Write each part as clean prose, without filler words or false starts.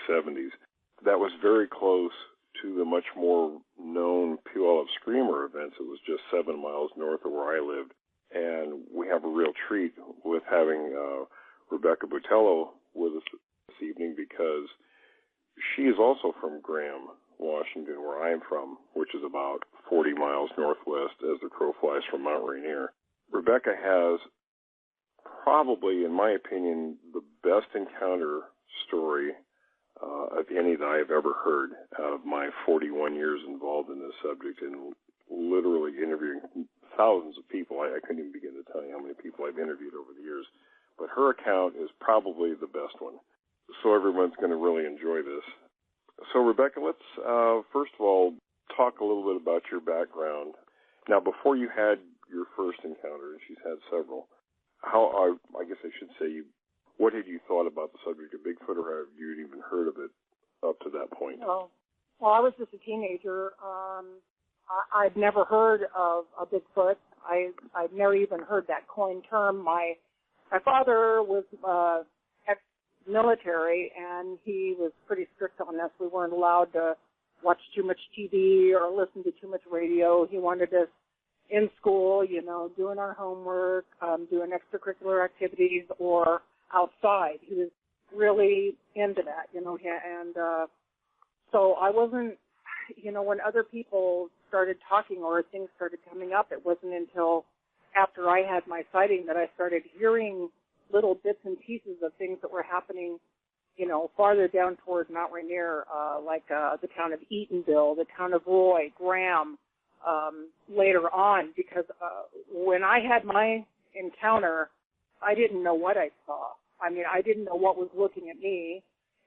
70s. That was very close to the much more known Puyallup Screamer events. It was just 7 miles north of where I lived. And we have a real treat with having Rebecca Botello with us this evening, because she is also from Graham, Washington, where I'm from, which is about 40 miles northwest as the crow flies from Mount Rainier. Rebecca has probably, in my opinion, the best encounter story of any that I have ever heard out of my 41 years involved in this subject and literally interviewing thousands of people. I couldn't even begin to tell you how many people I've interviewed over the years. But her account is probably the best one. So everyone's going to really enjoy this. So, Rebecca, let's first of all talk a little bit about your background. Now, before you had your first encounter, and she's had several, I guess I should say, what had you thought about the subject of Bigfoot, or have you even heard of it up to that point? Well, I was just a teenager. I'd never heard of a Bigfoot. I'd never even heard that coined term. My father was ex-military, and he was pretty strict on us. We weren't allowed to watch too much TV or listen to too much radio. He wanted us in school, doing our homework, doing extracurricular activities, or outside. He was really into that, and so I wasn't, when other people started talking or things started coming up, it wasn't until after I had my sighting that I started hearing little bits and pieces of things that were happening, farther down toward Mount Rainier, like the town of Eatonville, the town of Roy, Graham, later on, because when I had my encounter, I didn't know what I saw. I mean, I didn't know what was looking at me,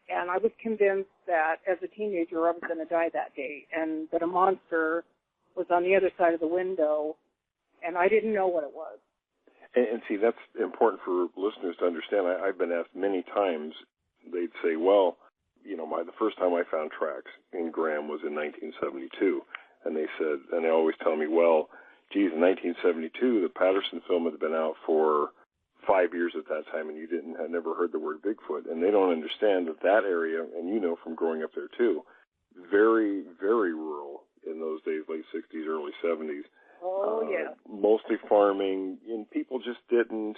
and I was convinced that as a teenager I was going to die that day, and that a monster was on the other side of the window, and I didn't know what it was. And see, that's important for listeners to understand. I've been asked many times, they'd say, well, the first time I found tracks in Graham was in 1972, and they always tell me, well, geez, in 1972, the Patterson film had been out for 5 years at that time, and you had never heard the word Bigfoot. And they don't understand that area, and from growing up there too, very, very rural in those days, late 60s, early 70s. Oh, yeah. Mostly farming, and people just didn't,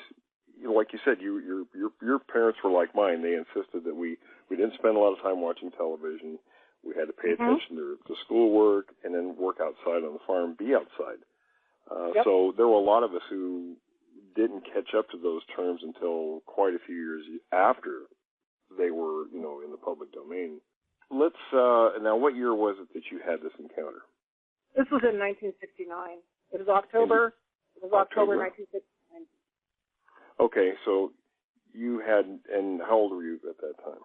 like you said, your parents were like mine. They insisted that we didn't spend a lot of time watching television. We had to pay attention to schoolwork and then work outside on the farm, be outside. Yep. So there were a lot of us who didn't catch up to those terms until quite a few years after they were, in the public domain. Let's, now what year was it that you had this encounter? This was in 1969. It was October. It was October 1969. Okay, so you had, and how old were you at that time?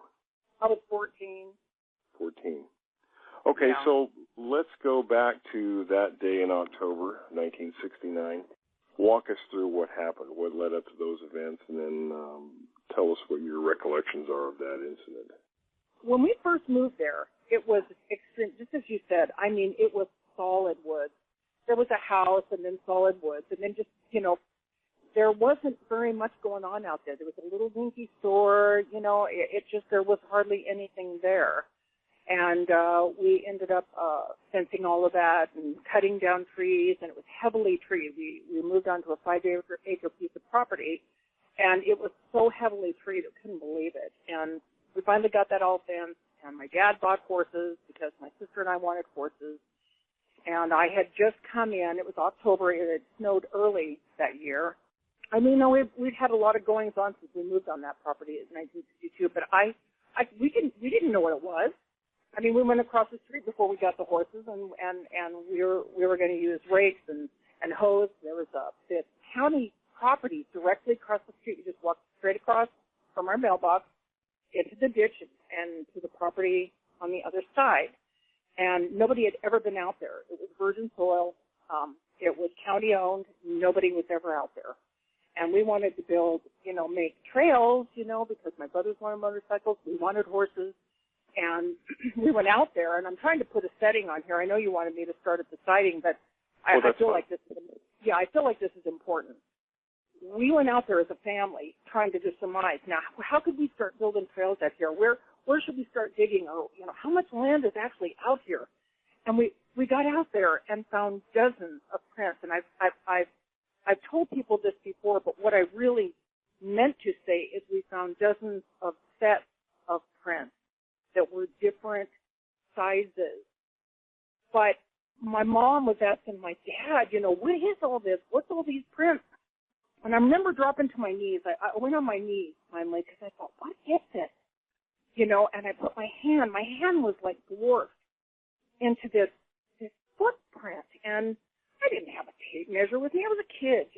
I was 14. 14. Okay, yeah. So let's go back to that day in October 1969. Walk us through what happened, what led up to those events, and then tell us what your recollections are of that incident. When we first moved there, it was extreme, just as you said. I mean, it was solid woods. There was a house and then solid woods, and then just, there wasn't very much going on out there. There was a little dinky store, there was hardly anything there. And we ended up fencing all of that and cutting down trees, and it was heavily treed. We moved onto a 5-acre piece of property, and it was so heavily treed, I couldn't believe it. And we finally got that all fenced, and my dad bought horses because my sister and I wanted horses. And I had just come in. It was October. It had snowed early that year. I mean, we'd had a lot of goings on since we moved on that property in 1962, but we didn't know what it was. I mean, we went across the street before we got the horses, and we were going to use rakes and hoes. There was this county property directly across the street. You just walked straight across from our mailbox into the ditch and to the property on the other side. And nobody had ever been out there. It was virgin soil. It was county-owned. Nobody was ever out there. And we wanted to build, make trails, because my brothers wanted motorcycles. We wanted horses. And we went out there, and I'm trying to put a setting on here. I know you wanted me to start at the sighting, but I feel like this is important. We went out there as a family trying to just surmise. Now, how could we start building trails out here? Where where should we start digging? Or, how much land is actually out here? And we got out there and found dozens of prints. And I've told people this before, but what I really meant to say is we found dozens of sets of prints that were different sizes. But my mom was asking my dad, what is all this? What's all these prints? And I remember dropping to my knees. I went on my knees finally because I thought, what is it? And I put my hand was like dwarfed into this footprint. And I didn't have a tape measure with me. I was a kid,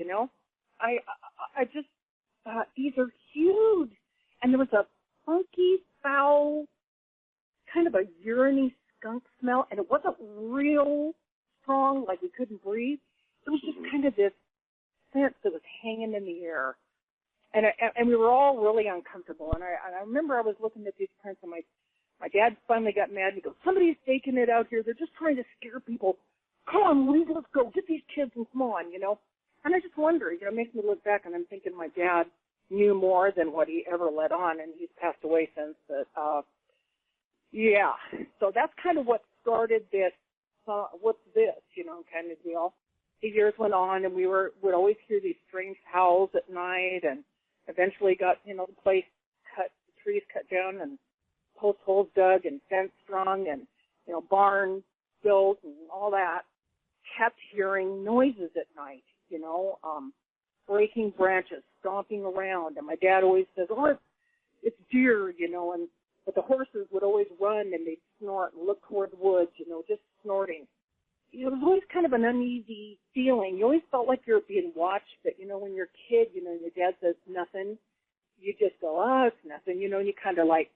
I just thought, these are huge. And there was a funky, foul, kind of a urine skunk smell, and it wasn't real strong, like we couldn't breathe. It was just kind of this scent that was hanging in the air. And we were all really uncomfortable. And I remember I was looking at these prints, and my dad finally got mad. He goes, somebody's taking it out here. They're just trying to scare people. Come on, Louise, let's go. Get these kids and come on, And I just wonder, it makes me look back, and I'm thinking my dad knew more than what he ever let on, and he's passed away since. But, yeah. So that's kind of what started this, what's this, kind of deal. The years went on, and would always hear these strange howls at night, and eventually got, the place cut, the trees cut down, and post holes dug, and fence strung, and, barn built, and all that. Kept hearing noises at night, breaking branches, stomping around, and my dad always says, oh, it's deer, but the horses would always run, and they'd snort and look toward the woods, just snorting. It was always kind of an uneasy feeling. You always felt like you were being watched, but, when you're a kid, your dad says nothing, you just go, oh, it's nothing, and you kind of like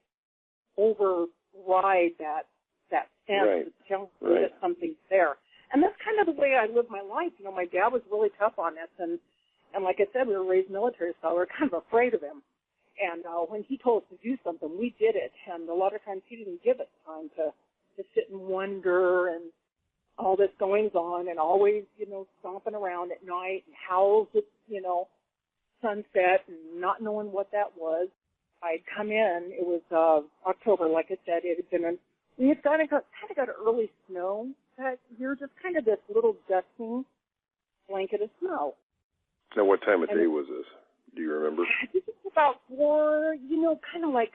override that sense to tell you that something's there. And that's kind of the way I live my life. My dad was really tough on us, and like I said, we were raised military, so we were kind of afraid of him. And when he told us to do something, we did it. And a lot of times he didn't give us time to sit and wonder and all this goings on, and always, stomping around at night and howls at, sunset and not knowing what that was. I'd come in. It was October, like I said. It had been we had kind of got early snow that year, just kind of this little dusting blanket of snow. Now, what time of day was this? Do you remember? This was about 4, kind of like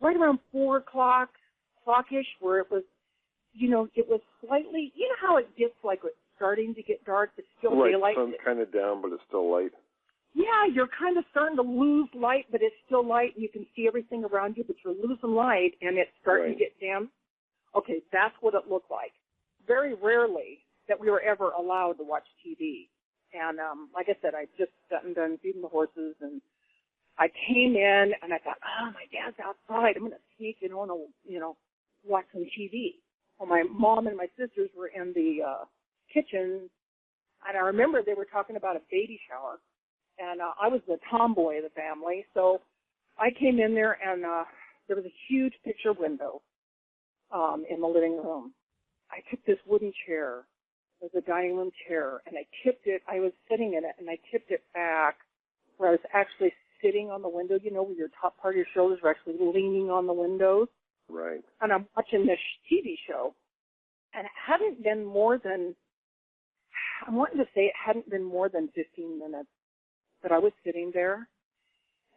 right around 4 o'clock-ish, where it was, it was slightly, how it gets like it's starting to get dark, but still daylight. Right, sun's kind of down, but it's still light. Yeah, you're kind of starting to lose light, but it's still light, and you can see everything around you, but you're losing light, and it's starting to get dim. Okay, that's what it looked like. Very rarely that we were ever allowed to watch TV. And like I said, I just gotten done feeding the horses, and I came in, and I thought, oh, my dad's outside. I'm going to sneak in and, watch some TV. Well, my mom and my sisters were in the kitchen, and I remember they were talking about a baby shower. And I was the tomboy of the family, so I came in there, and there was a huge picture window in the living room. I took this wooden chair. It was a dining room chair, and I tipped it. I was sitting in it, and I tipped it back where I was actually sitting on the window, where your top part of your shoulders were actually leaning on the windows. Right. And I'm watching this TV show, and it hadn't been more than, I'm wanting to say it hadn't been more than 15 minutes that I was sitting there,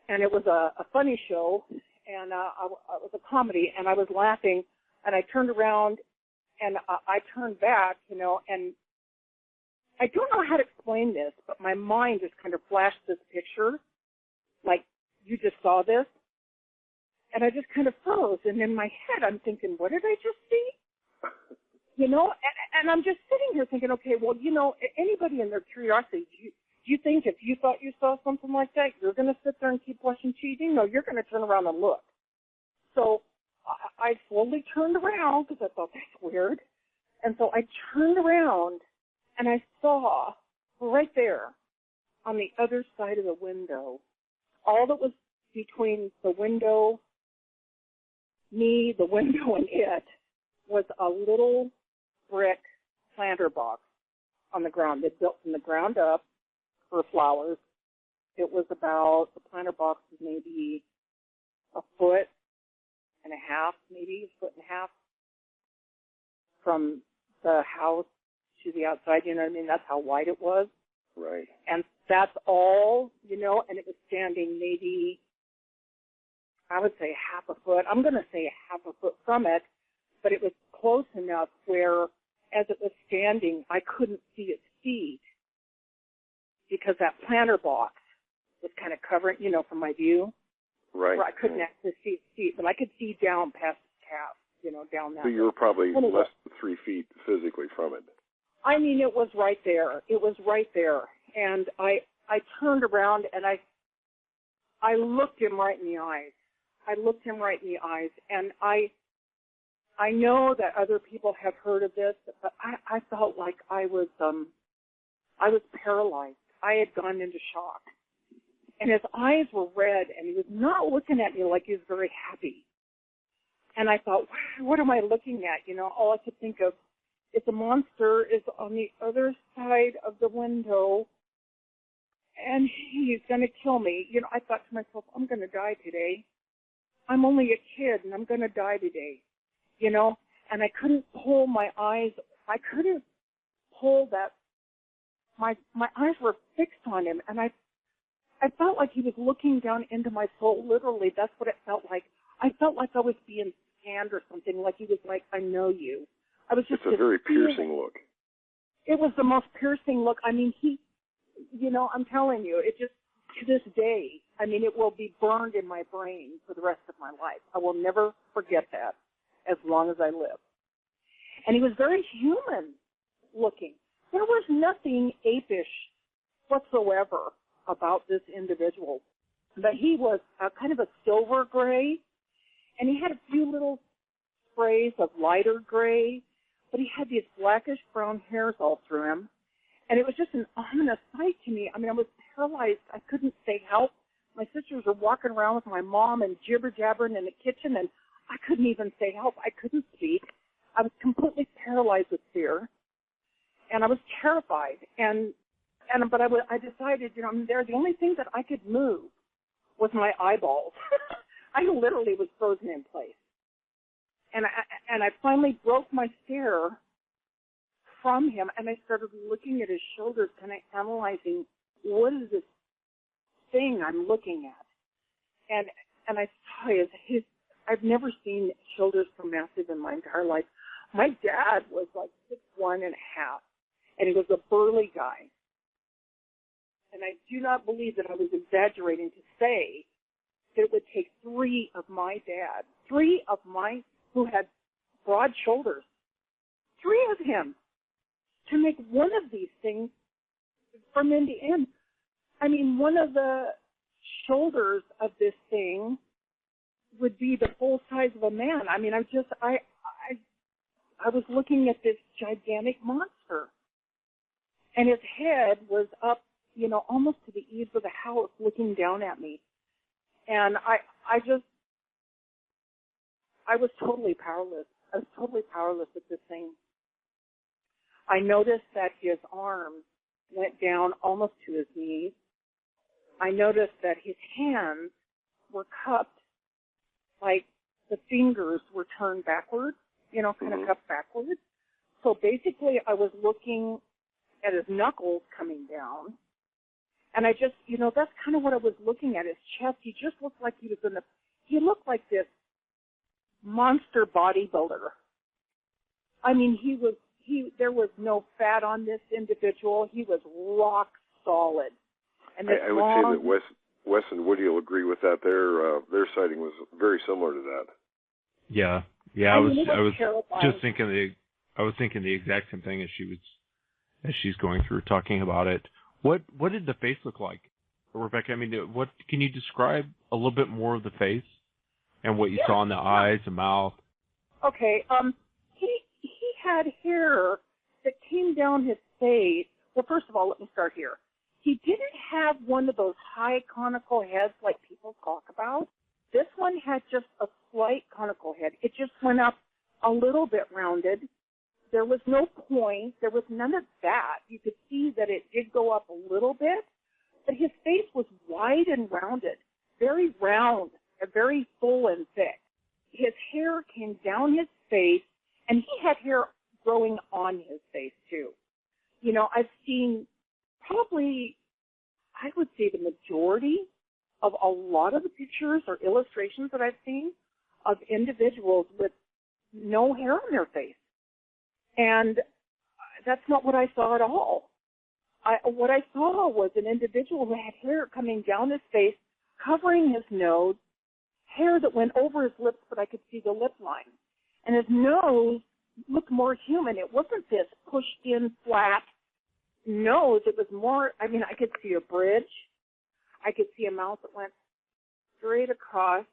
and it was a funny show, and it was a comedy, and I was laughing, and I turned around, and I turned back, and I don't know how to explain this, but my mind just kind of flashed this picture, like, you just saw this, and I just kind of froze, and in my head I'm thinking, what did I just see? And I'm just sitting here thinking, okay, well, anybody in their curiosity, do you think if you thought you saw something like that, you're going to sit there and keep watching TV? No, you're going to turn around and look. So I slowly turned around because I thought, that's weird. And so I turned around, and I saw right there on the other side of the window, all that was between the window, me, the window, and it, was a little brick planter box on the ground. They built from the ground up for flowers. It was about, the planter box was maybe a foot and a half, maybe a foot and a half from the house to the outside, you know what I mean? That's how wide it was. Right. And that's all, you know, and it was standing maybe, I would say half a foot. I'm going to say half a foot from it, but it was close enough where as it was standing, I couldn't see its feet because that planter box was kind of covering, you know, from my view. Right. Where I couldn't actually see its feet, but I could see down past the calf, you know, down that. So you were probably less than 3 feet physically from it. I mean, it was right there. It was right there. And I turned around and I looked him right in the eyes. I looked him right in the eyes. And I know that other people have heard of this, but I felt like I was paralyzed. I had gone into shock. And his eyes were red, and he was not looking at me like he was very happy. And I thought, what am I looking at? You know, all I could think of is a monster is on the other side of the window, and he's going to kill me. You know, I thought to myself, I'm going to die today. I'm only a kid, and I'm going to die today. You know, and I couldn't pull my eyes. I couldn't pull that. My eyes were fixed on him, and I felt like he was looking down into my soul, literally. That's what it felt like. I felt like I was being scanned or something, like he was like, I know you. I was just. It's a very piercing look. It was the most piercing look. I mean, you know, I'm telling you, it just, to this day, I mean, it will be burned in my brain for the rest of my life. I will never forget that as long as I live. And he was very human looking. There was nothing apish whatsoever about this individual. But he was kind of a silver gray, and he had a few little sprays of lighter gray, but he had these blackish brown hairs all through him. And it was just an ominous sight to me. I mean, I was paralyzed. I couldn't say help. My sisters were walking around with my mom and jibber-jabbering in the kitchen, and I couldn't even say help. I couldn't speak. I was completely paralyzed with fear, and I was terrified. But I decided, you know, I'm there. The only thing that I could move was my eyeballs. I literally was frozen in place. And I finally broke my stare from him, and I started looking at his shoulders, kind of analyzing, what is this thing I'm looking at? And I saw I've never seen shoulders so massive in my entire life. My dad was like 6'1.5", and he was a burly guy. And I do not believe that I was exaggerating to say that it would take three of who had broad shoulders, three of him, to make one of these things from end to end. I mean, one of the shoulders of this thing would be the full size of a man. I mean, I was looking at this gigantic monster, and his head was up, you know, almost to the eaves of the house, looking down at me. And I was totally powerless. I was totally powerless at this thing. I noticed that his arms went down almost to his knees. I noticed that his hands were cupped, like the fingers were turned backwards, you know, kind of cupped backwards. So basically I was looking at his knuckles coming down. And I just, you know, that's kind of what I was looking at, his chest. He just looked like he looked like this monster bodybuilder. I mean, there was no fat on this individual. He was rock solid. And I would say that Wes and Woody will agree with that. Their sighting was very similar to that. Yeah. I was just thinking I was thinking the exact same thing as she's going through talking about it. What did the face look like, Rebecca? I mean, what can you describe a little bit more of the face and what you saw in the eyes, the mouth? Okay. He had hair that came down his face. Well, first of all, let me start here. He didn't have one of those high conical heads like people talk about. This one had just a slight conical head. It just went up a little bit rounded. There was no point. There was none of that. You could see that it did go up a little bit, but his face was wide and rounded, very round, and very full and thick. his hair came down his face, and he had hair growing on his face, too. You know, I've seen probably, I would say the majority of a lot of the pictures or illustrations that I've seen of individuals with no hair on their face. And that's not what I saw at all. What I saw was an individual who had hair coming down his face, covering his nose, hair that went over his lips, but I could see the lip line. And his nose looked more human. It wasn't this pushed-in, flat nose. It was more, I mean, I could see a bridge. I could see a mouth that went straight across,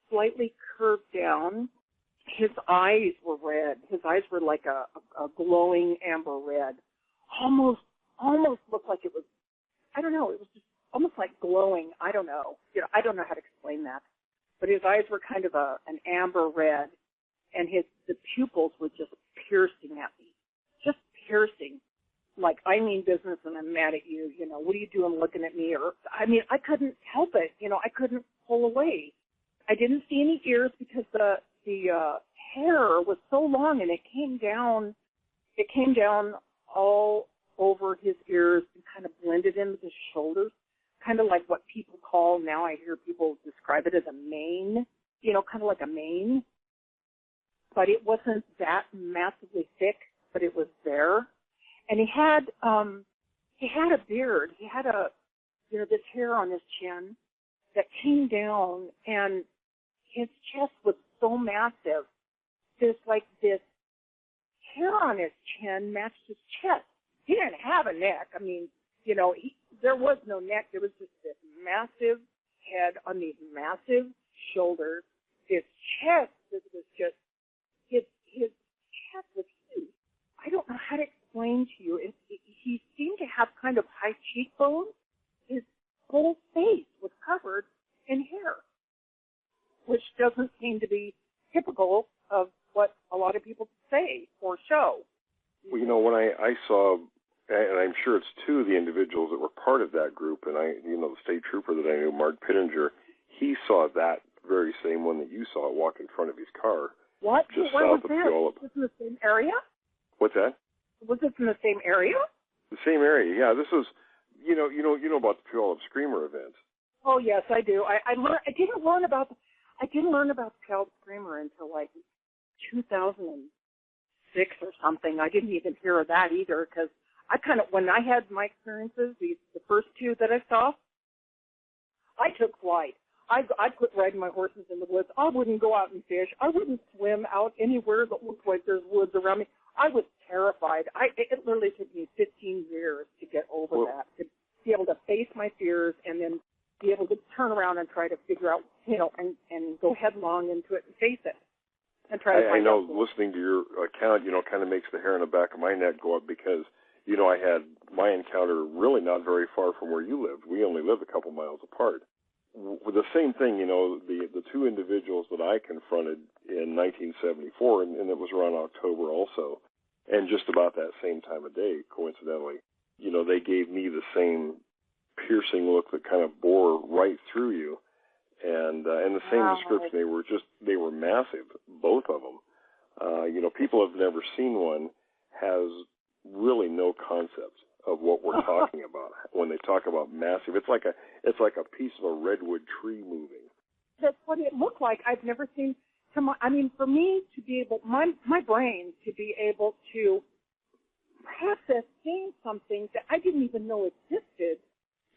slightly curved down. His eyes were red. His eyes were like a glowing amber red. Almost looked like it was, I don't know, it was just almost like glowing. I don't know. You know, I don't know how to explain that. But his eyes were kind of an amber red, and the pupils were just piercing at me. Just piercing. Like, I mean business and I'm mad at you. You know, what are you doing looking at me? Or, I mean, I couldn't help it. You know, I couldn't pull away. I didn't see any ears because the hair was so long, and it came down all over his ears and kind of blended in with his shoulders, kind of like what people call, now I hear people describe it as a mane, you know, kind of like a mane. But it wasn't that massively thick, but it was there. And he had a beard. He had this hair on his chin that came down, and his chest was so massive. This hair on his chin matched his chest. He didn't have a neck. I mean, you know, there was no neck. There was just this massive head on these massive shoulders. His chest was just, his chest was huge. I don't know how to explain to you. He seemed to have kind of high cheekbones. His whole face was covered in hair, which doesn't seem to be typical of what a lot of people say or show. Well, you know, when I saw, and I'm sure it's two of the individuals that were part of that group, and the state trooper that I knew, Mark Pittenger, he saw that very same one that you saw walk in front of his car. What? Just Where south was of this? Puyallup. Was this in the same area? What's that? Was this in the same area? The same area, yeah. This was, you know about the Puyallup Screamer events. Oh yes, I do. I didn't learn about the Puyallup Screamer until like 2006 or something. I didn't even hear of that either, because when I had my experiences, the first two that I saw, I took flight. I quit riding my horses in the woods. I wouldn't go out and fish. I wouldn't swim out anywhere that looked like there's woods around me. I was terrified. It literally took me 15 years to get over that, to be able to face my fears and then be able to turn around and try to figure out, you know, and go headlong into it and face it. And try to find out. Listening to your account, you know, kind of makes the hair on the back of my neck go up because, you know, I had my encounter really not very far from where you lived. We only lived a couple miles apart. With the same thing, you know, the two individuals that I confronted in 1974, and it was around October also, and just about that same time of day, coincidentally, you know, they gave me the same piercing look that kind of bore right through you, and the same description. They were massive, both of them. You know, people have never seen one, has really no concept of what we're talking about when they talk about massive. It's like a piece of a redwood tree moving. That's what it looked like. I've never seen. I mean, for me to be able, my brain to be able to process seeing something that I didn't even know existed.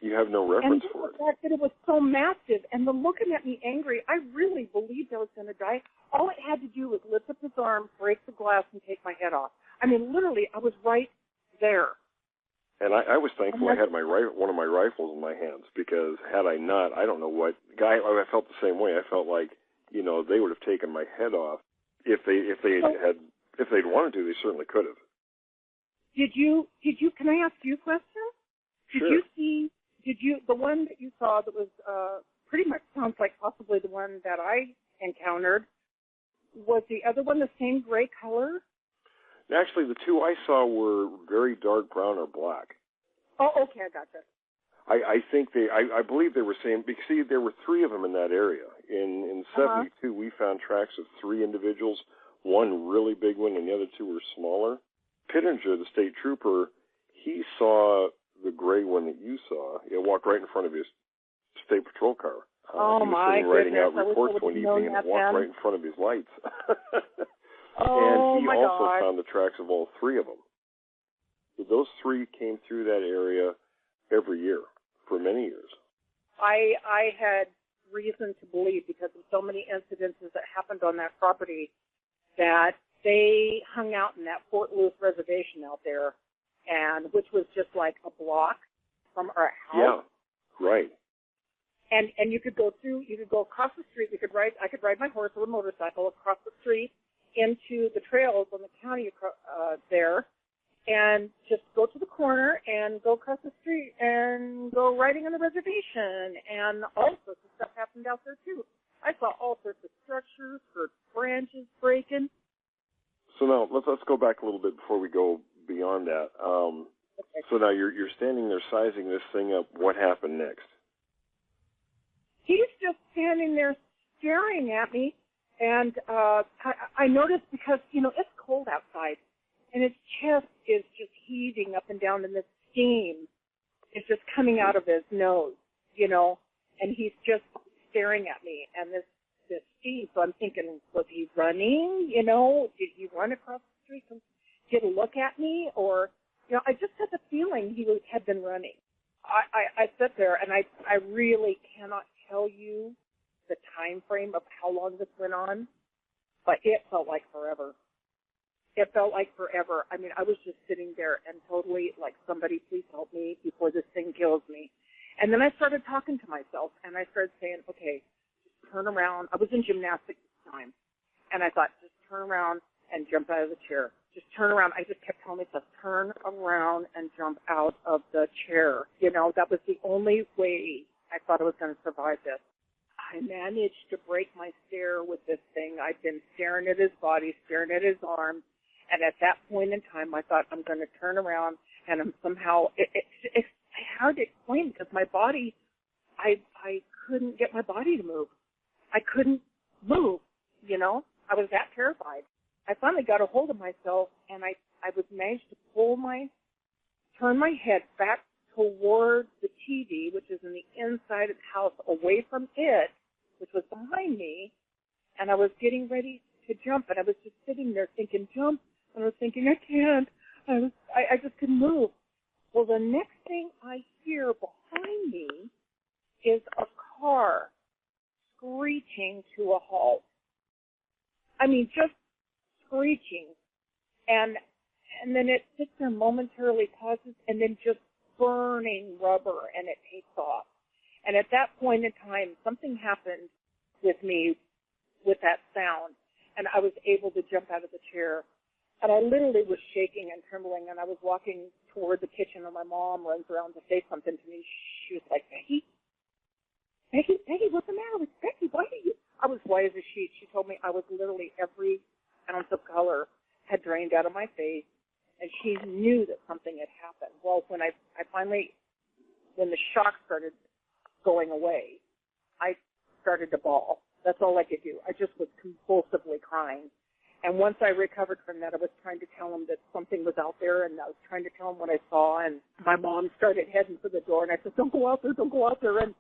You have no reference for it. And the fact that it was so massive, and the looking at me angry, I really believed I was going to die. All it had to do was lift up his arm, break the glass, and take my head off. I mean, literally, I was right there. And I was thankful I had one of my rifles in my hands, because had I not, I don't know what I felt the same way. I felt like, you know, they would have taken my head off if they'd wanted to. They certainly could have. Did you? Can I ask you a question? Sure. The one that you saw that was pretty much sounds like possibly the one that I encountered, was the other one the same gray color? Actually, the two I saw were very dark brown or black. Oh, okay, I gotcha. I think I believe they were saying, because see, there were 3 of them in that area. In 72, we found tracks of 3 individuals, one really big one, and the other 2 were smaller. Pittenger, the state trooper, he saw the gray one that you saw. It walked right in front of his state patrol car. He was sitting writing out reports one evening, and it walked right in front of his lights. And he also found the tracks of all 3 of them. So those 3 came through that area every year for many years. I had reason to believe, because of so many incidences that happened on that property, that they hung out in that Fort Lewis reservation out there, and which was just like a block from our house. Yeah, right. And you could go across the street. I could ride my horse or a motorcycle across the street into the trails on the county there, and just go to the corner and go across the street and go riding on the reservation, and all sorts of stuff happened out there too. I saw all sorts of structures or branches breaking. So now let's go back a little bit before we go beyond that. Okay. So now you're standing there sizing this thing up. What happened next? He's just standing there staring at me, and I noticed, because, it's cold outside, and his chest is just heaving up and down, and the steam is just coming out of his nose, and he's just staring at me, and this steam. So I'm thinking, was he running? Did he run across the street and get a look at me? Or, I just had the feeling he had been running. I sat there, and I really cannot tell you the time frame of how long this went on, but it felt like forever. It felt like forever. I mean, I was just sitting there and totally like, somebody please help me before this thing kills me. And then I started talking to myself, and I started saying, okay, just turn around. I was in gymnastics at the time, and I thought, just turn around and jump out of the chair. Just turn around. I just kept telling myself, turn around and jump out of the chair. That was the only way I thought I was going to survive this. I managed to break my stare with this thing. I'd been staring at his body, staring at his arms, and at that point in time, I thought, I'm going to turn around, and I'm somehow, it's hard to explain, because my body, I couldn't get my body to move. I couldn't move, I was that terrified. I finally got a hold of myself, and I was managed to turn my head back toward the TV, which is in the inside of the house, away from it, which was behind me, and I was getting ready to jump, and I was just sitting there thinking, jump, and I was thinking, I can't. I just couldn't move. Well, the next thing I hear behind me is a car screeching to a halt. I mean, just screeching, and then it sits there momentarily, pauses, and then just burning rubber, and it takes off. And at that point in time, something happened with me with that sound, and I was able to jump out of the chair. And I literally was shaking and trembling, and I was walking toward the kitchen, and my mom runs around to say something to me. She was like, Becky, what's the matter with Becky? Why are you? I was white as a sheet. She told me I was literally, every ounce of color had drained out of my face, and she knew that something had happened. Well, when when the shock started going away, I started to bawl. That's all I could do. I just was compulsively crying. And once I recovered from that, I was trying to tell him that something was out there, and I was trying to tell him what I saw, and my mom started heading for the door, and I said, don't go out there, and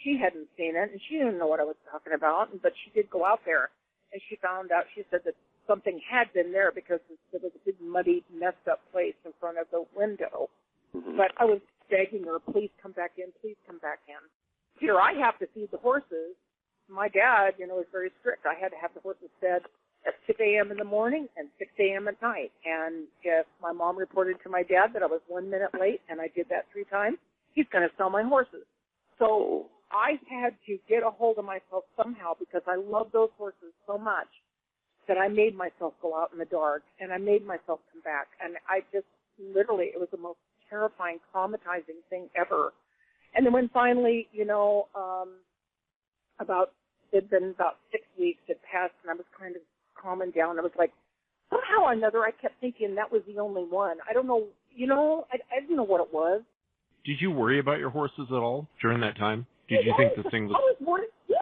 she hadn't seen it, and she didn't know what I was talking about, but she did go out there, and she found out, she said that something had been there, because there was a big muddy, messed up place in front of the window. Mm-hmm. But I was begging her, please come back in, please come back in. Here, I have to feed the horses. My dad, was very strict. I had to have the horses fed at 6 a.m. in the morning and 6 a.m. at night. And if my mom reported to my dad that I was 1 minute late, and I did that 3 times, he's going to sell my horses. So I had to get a hold of myself somehow, because I love those horses so much that I made myself go out in the dark, and I made myself come back. And I just literally, it was the most terrifying, traumatizing thing ever. And then when finally, it'd been about 6 weeks had passed, and I was kind of calming down. I was like, somehow or another, I kept thinking that was the only one. I don't know, I didn't know what it was. Did you worry about your horses at all during that time? Did you think the thing was... I was worried. Yeah.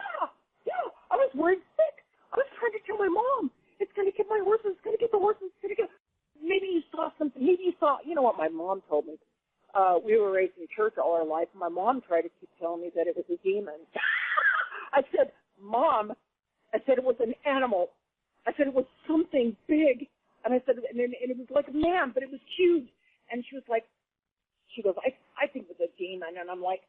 I was worried sick. I was trying to tell my mom, it's going to get my horses. It's going to get the horses. It's going to get... Maybe you saw something. Maybe you saw... You know what my mom told me? We were raised in church all our life. My mom tried to keep telling me that it was a demon. I said, Mom, I said it was an animal. I said it was something big. And I said, and it was like a man, but it was huge. And she was like, she goes, I think it was a demon. And I'm like,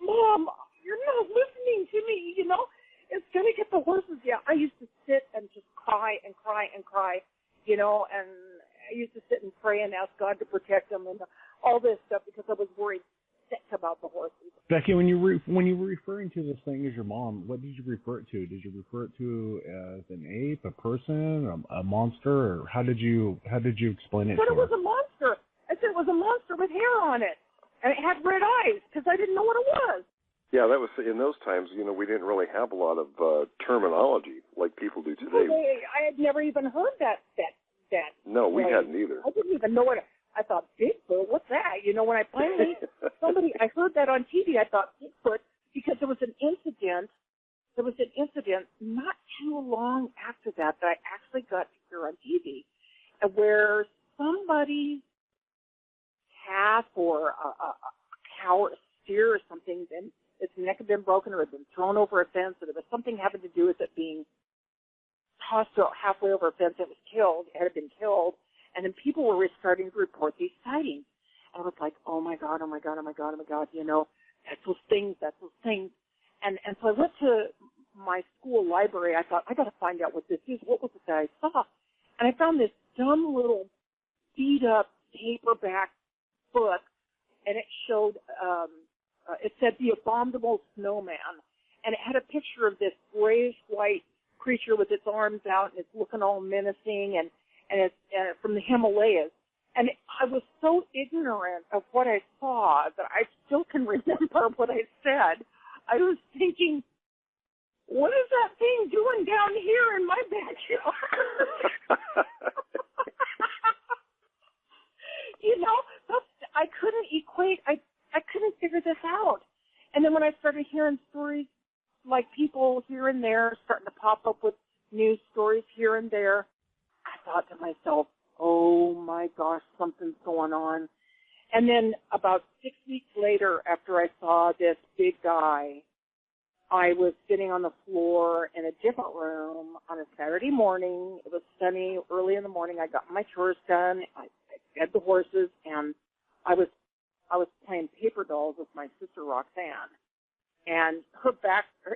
Mom, you're not listening to me, you know? It's going to get the horses. Yeah, I used to sit and just cry and cry and cry, you know, and I used to sit and pray and ask God to protect them and all this stuff because I was worried sick about the horses. Becky, when you were referring to this thing as your mom, what did you refer it to? Did you refer it to as an ape, a person, a monster, or how did you explain it? I said it was a monster. I said it was a monster with hair on it, and it had red eyes because I didn't know what it was. Yeah, that was in those times. You know, we didn't really have a lot of terminology like people do today. I had never even heard that. No, we hadn't either. I didn't even know what. I thought, Bigfoot, what's that? You know, when I finally, I heard that on TV, I thought, Bigfoot, because there was an incident not too long after that I actually got to hear on TV, where somebody's calf or a cow or a steer or something, and its neck had been broken or had been thrown over a fence, or there was something having to do with it being tossed halfway over a fence. It had been killed. And then people were starting to report these sightings. And I was like, oh my God, you know, that's those things. And so I went to my school library. I thought, I got to find out what this is. What was it that I saw? And I found this dumb little beat-up paperback book, and it showed, it said The Abominable Snowman. And it had a picture of this grayish-white creature with its arms out, and it's looking all menacing, and it's from the Himalayas. And I was so ignorant of what I saw that I still can remember what I said. I was thinking, what is that thing doing down here in my backyard? You know, I couldn't equate, I couldn't figure this out. And then when I started hearing stories, like people here and there starting to pop up with news stories here and there, I thought to myself, oh my gosh, something's going on. And then about 6 weeks later, after I saw this big guy, I was sitting on the floor in a different room on a Saturday morning. It was sunny, early in the morning. I got my chores done. I fed the horses, and I was playing paper dolls with my sister Roxanne. And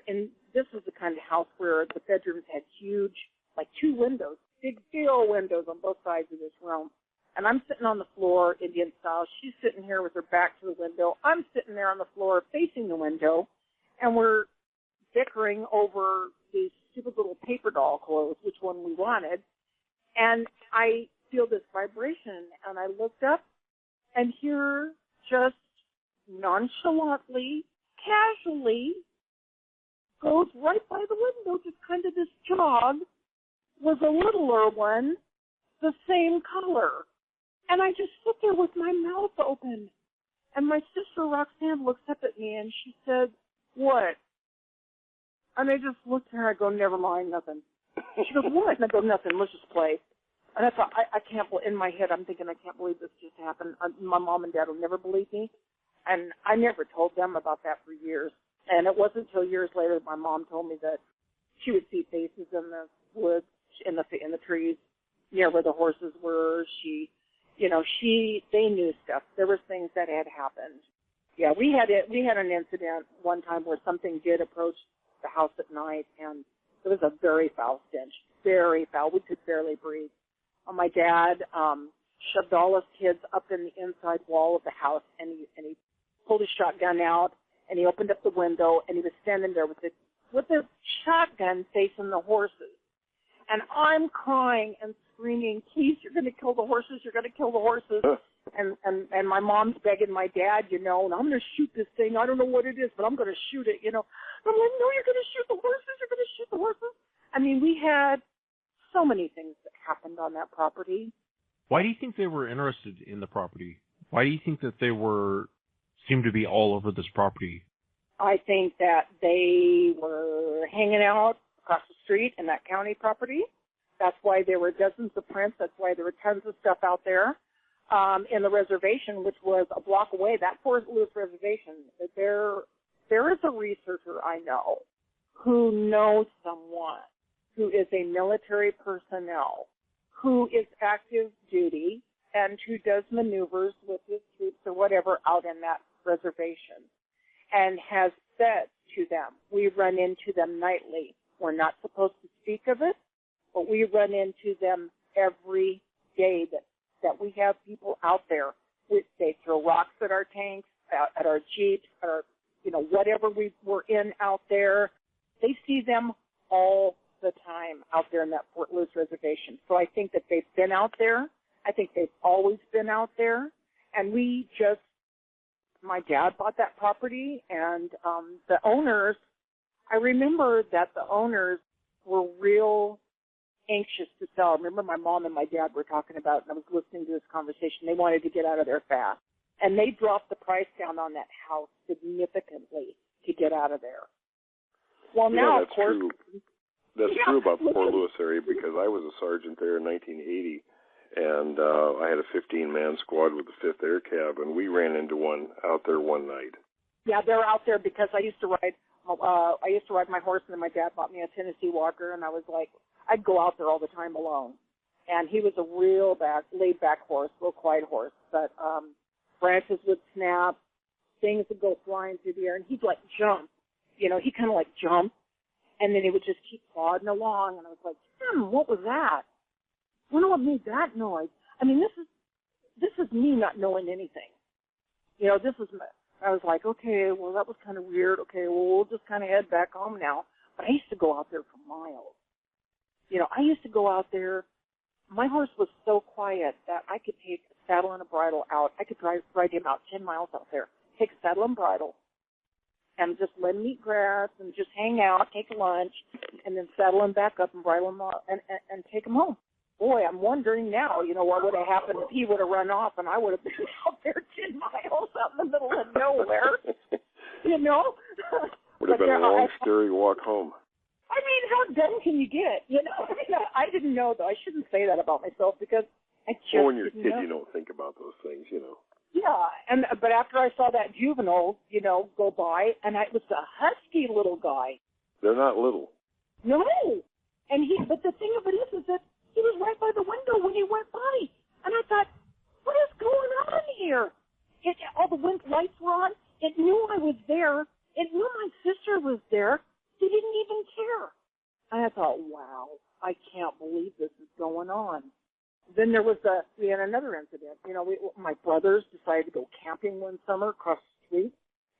and this was the kind of house where the bedrooms had huge, like 2 windows, big old windows on both sides of this room. And I'm sitting on the floor, Indian style. She's sitting here with her back to the window. I'm sitting there on the floor facing the window, and we're bickering over these stupid little paper doll clothes, which one we wanted. And I feel this vibration, and I looked up, and here, just nonchalantly, casually, goes right by the window, just kind of this jog, was a littler one, the same color. And I just sit there with my mouth open. And my sister Roxanne looks up at me and she said, what? And I just looked at her and I go, never mind, nothing. She goes, what? And I go, nothing, let's just play. And I thought, I can't believe, in my head I'm thinking, I can't believe this just happened. My mom and dad will never believe me. And I never told them about that for years. And it wasn't until years later that my mom told me that she would see faces in the woods, in the trees near where the horses were. They knew stuff. There were things that had happened. Yeah, we had an incident one time where something did approach the house at night, and it was a very foul stench, very foul. We could barely breathe. My dad shoved all his kids up in the inside wall of the house, and he pulled his shotgun out, and he opened up the window, and he was standing there with the shotgun facing the horses. And I'm crying and screaming, please, you're going to kill the horses, you're going to kill the horses. And my mom's begging my dad, and I'm going to shoot this thing. I don't know what it is, but I'm going to shoot it, And I'm like, no, you're going to shoot the horses, you're going to shoot the horses. I mean, we had so many things that happened on that property. Why do you think they were interested in the property? Why do you think that they were seem to be all over this property? I think that they were hanging out across the street in that county property. That's why there were dozens of prints. That's why there were tons of stuff out there. In the reservation, which was a block away, that Fort Lewis reservation, there is a researcher I know who knows someone who is a military personnel, who is active duty, and who does maneuvers with his troops or whatever out in that reservation, and has said to them, we run into them nightly. We're not supposed to speak of it, but we run into them every day that we have people out there. They throw rocks at our tanks, at our jeeps, at our, whatever we were in out there. They see them all the time out there in that Fort Lewis reservation. So I think that they've been out there. I think they've always been out there. And my dad bought that property, and the owners, I remember that the owners were real anxious to sell. I remember my mom and my dad were talking about it, and I was listening to this conversation. They wanted to get out of there fast. And they dropped the price down on that house significantly to get out of there. Well, now, of course... True. That's true about the Fort Lewis area, because I was a sergeant there in 1980, and I had a 15-man squad with the 5th Air Cav, and we ran into one out there one night. Yeah, they're out there because I used to ride my horse, and then my dad bought me a Tennessee Walker, and I was like, I'd go out there all the time alone. And he was a real laid-back horse, real quiet horse, but branches would snap, things would go flying through the air, and he'd like jump. He kind of like jumped, and then he would just keep plodding along, and I was like, what was that? I wonder what made that noise. I mean, this is me not knowing anything. I was like, okay, well, that was kind of weird. Okay, well, we'll just kind of head back home now. But I used to go out there for miles. I used to go out there. My horse was so quiet that I could take a saddle and a bridle out. I could ride him out 10 miles out there, take a saddle and bridle, and just let him eat grass and just hang out, take lunch, and then saddle him back up and bridle him out and take him home. Boy, I'm wondering now, what would have happened if he would have run off and I would have been out there 10 miles out in the middle of nowhere, Would have been a long, scary walk home. I mean, how dumb can you get? I didn't know, though. I shouldn't say that about myself because I just when you're a kid, know. you don't think about those things, Yeah, but after I saw that juvenile, go by, and it was a husky little guy. They're not little. No, but the thing of it is that he was right by the window when he went by, and I thought, what is going on here? All the lights were on. It knew I was there. It knew my sister was there. He didn't even care. And I thought, wow, I can't believe this is going on. Then we had another incident. My brothers decided to go camping one summer across the street,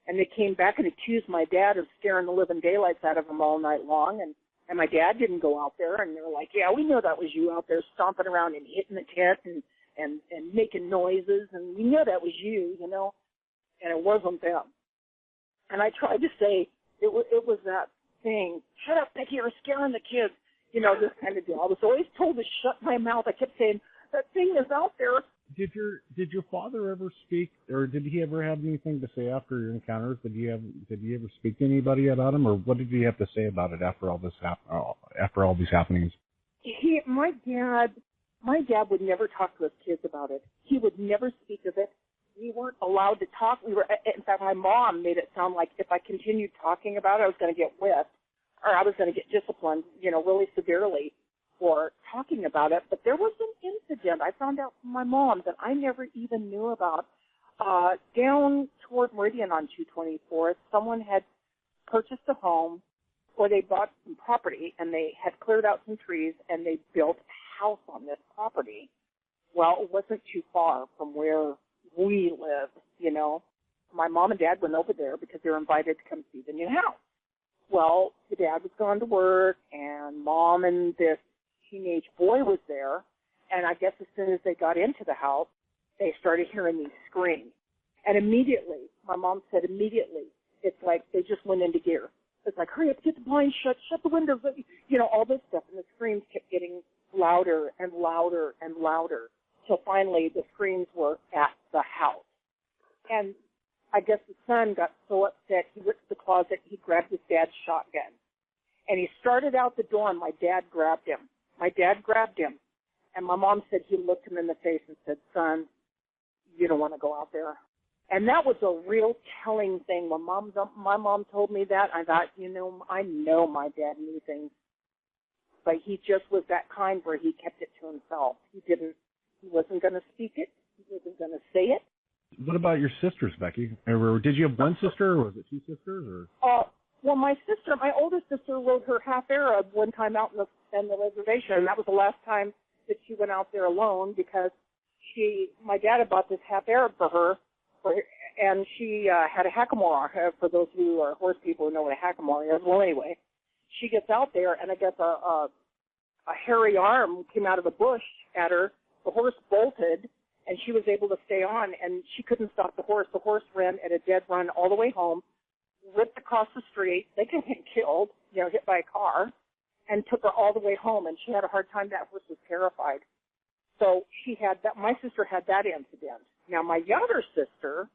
and they came back and accused my dad of scaring the living daylights out of them all night long, and my dad didn't go out there, and they were like, yeah, we know that was you out there stomping around and hitting the tent and making noises, and we know that was you, and it wasn't them. And I tried to say, it was that thing, shut up, Becky, you're scaring the kids. This kind of deal. I was always told to shut my mouth. I kept saying, that thing is out there. Did your father ever speak, or did he ever have anything to say after your encounters? Did he ever speak to anybody about him, or what did he have to say about it after all these happenings? My dad would never talk to his kids about it. He would never speak of it. We weren't allowed to talk. In fact, my mom made it sound like if I continued talking about it, I was going to get whipped, or I was going to get disciplined, really severely for talking about it. But there was an incident I found out from my mom that I never even knew about. Down toward Meridian on 224th, someone had purchased a home, or they bought some property, and they had cleared out some trees, and they built a house on this property. Well, it wasn't too far from where we lived, My mom and dad went over there because they were invited to come see the new house. Well, the dad was gone to work, and mom and this teenage boy was there, and I guess as soon as they got into the house, they started hearing these screams. And immediately, my mom said it's like they just went into gear. It's like, hurry up, get the blinds shut the windows, all this stuff. And the screams kept getting louder and louder and louder, till finally the screams were at the house. And I guess the son got so upset, he went to the closet, he grabbed his dad's shotgun. And he started out the door, and my dad grabbed him. And my mom said he looked him in the face and said, son, you don't want to go out there. And that was a real telling thing. When my mom told me that, I thought, I know my dad knew things. But he just was that kind where he kept it to himself. He wasn't going to speak it. He wasn't going to say it. What about your sisters, Becky? Or did you have one sister, or was it two sisters? Or? Well, my oldest sister rode her half Arab one time out in the reservation, and that was the last time that she went out there alone because my dad had bought this half Arab for her, and she had a hackamore. For those who are horse people who know what a hackamore is, well, anyway, she gets out there, and I guess a hairy arm came out of the bush at her. The horse bolted, and she was able to stay on, and she couldn't stop the horse. The horse ran at a dead run all the way home, ripped across the street. They could get killed, hit by a car, and took her all the way home, and she had a hard time. That horse was terrified. So she had that. My sister had that incident. Now, my younger sister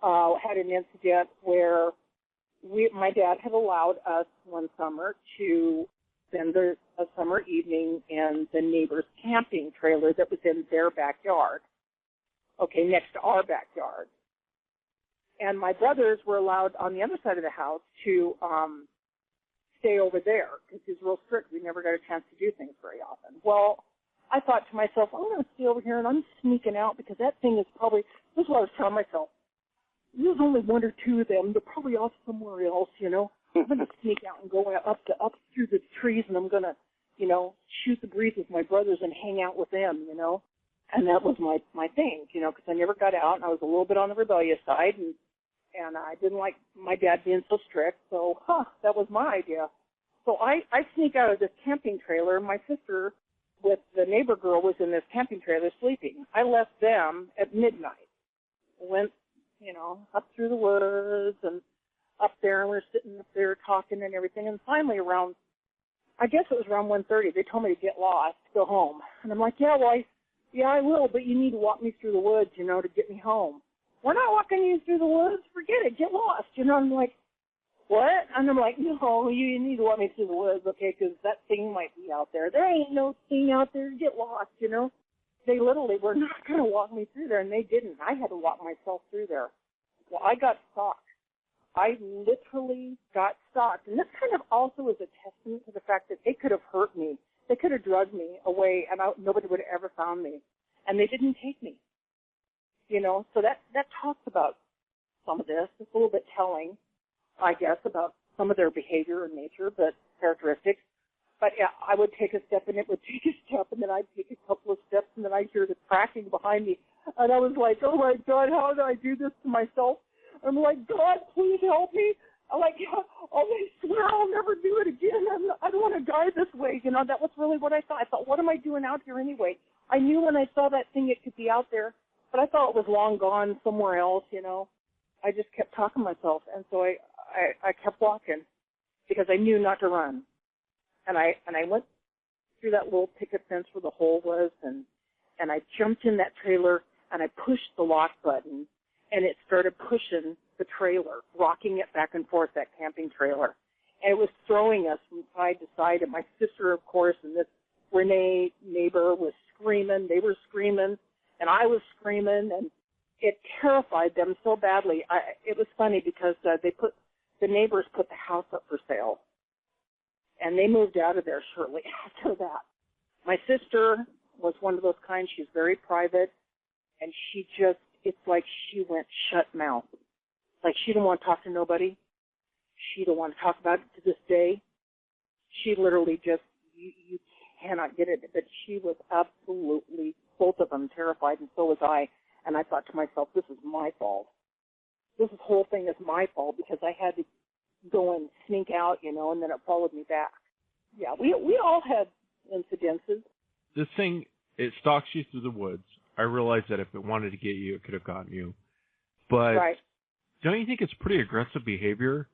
had an incident where my dad had allowed us one summer to spend a summer evening in the neighbor's camping trailer that was in their backyard, next to our backyard. And my brothers were allowed on the other side of the house to stay over there because he was real strict. We never got a chance to do things very often. Well, I thought to myself, I'm going to stay over here, and I'm sneaking out because that thing is probably, this is what I was telling myself, there's only one or two of them. They're probably off somewhere else, I'm going to sneak out and go up through the trees, and I'm going to, shoot the breeze with my brothers and hang out with them, And that was my thing, because I never got out, and I was a little bit on the rebellious side, and I didn't like my dad being so strict, so, that was my idea. So I sneak out of this camping trailer, and my sister with the neighbor girl was in this camping trailer sleeping. I left them at midnight, went, up through the woods and up there, and we were sitting up there talking and everything, and finally around 1:30, they told me to get lost, go home. And I'm like, yeah, I will, but you need to walk me through the woods, to get me home. We're not walking you through the woods. Forget it. Get lost. I'm like, what? And I'm like, no, you need to walk me through the woods, okay, because that thing might be out there. There ain't no thing out there. Get lost, They literally were not going to walk me through there, and they didn't. I had to walk myself through there. Well, I got stalked. I literally got stalked. And this kind of also is a testament to the fact that they could have hurt me. They could have drugged me away, and nobody would have ever found me. And they didn't take me. So that talks about some of this. It's a little bit telling, I guess, about some of their behavior and nature, but characteristics. But yeah, I would take a step, and it would take a step, and then I'd take a couple of steps, and then I'd hear the cracking behind me. And I was like, oh, my God, how did I do this to myself? I'm like, God, please help me. I'm like, I swear I'll never do it again. I don't want to die this way. That was really what I thought. I thought, what am I doing out here anyway? I knew when I saw that thing it could be out there, but I thought it was long gone somewhere else, I just kept talking to myself, and so I kept walking because I knew not to run. And I went through that little picket fence where the hole was, and I jumped in that trailer, and I pushed the lock button, and it started pushing the trailer, rocking it back and forth, that camping trailer. And it was throwing us from side to side, and my sister, of course, and this Renee neighbor was screaming. They were screaming, and I was screaming, and it terrified them so badly. It was funny because the neighbors put the house up for sale, and they moved out of there shortly after that. My sister was one of those kinds. She's very private, and it's like she went shut mouth. Like she didn't want to talk to nobody. She didn't want to talk about it to this day. She literally just, you cannot get it, but she was absolutely, both of them, terrified, and so was I. And I thought to myself, this is my fault. This whole thing is my fault because I had to go and sneak out, and then it followed me back. Yeah, we all had incidences. This thing, it stalks you through the woods. I realize that if it wanted to get you, it could have gotten you. But right. Don't you think it's pretty aggressive behavior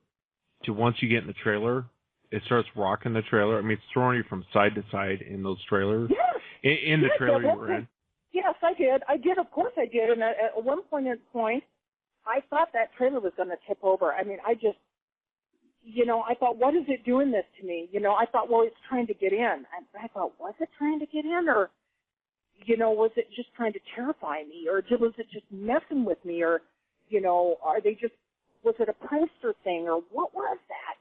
to, once you get in the trailer, it starts rocking the trailer? I mean, it's throwing you from side to side in those trailers. Yes. In the trailer you were in. Yes, I did. Of course I did. And at one point, I thought that trailer was going to tip over. I mean, I just, I thought, what is it doing this to me? I thought, well, it's trying to get in. And I thought, was it trying to get in? Or, was it just trying to terrify me? Or was it just messing with me? Or, are they just, was it a prankster thing? Or what was that,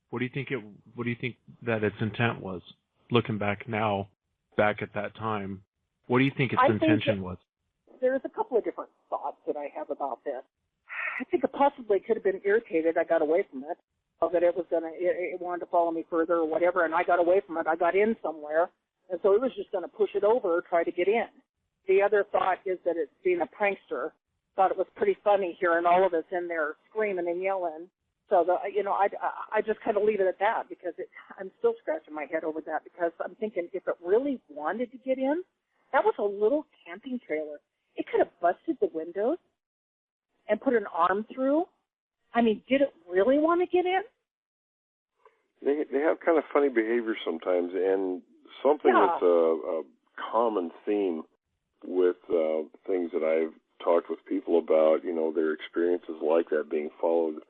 What do you think that its intent was? Looking back now, back at that time, what do you think its intention was? There's a couple of different thoughts that I have about this. I think it possibly could have been irritated. I got away from it. That it was it wanted to follow me further or whatever, and I got away from it. I got in somewhere, and so it was just going to push it over or try to get in. The other thought is that it's being a prankster. Thought it was pretty funny hearing all of us in there screaming and yelling. So, I just kind of leave it at that because I'm still scratching my head over that because I'm thinking if it really wanted to get in, that was a little camping trailer. It could have busted the windows and put an arm through. I mean, did it really want to get in? They have kind of funny behavior sometimes, and something that's a common theme with things that I've talked with people about, their experiences like that being followed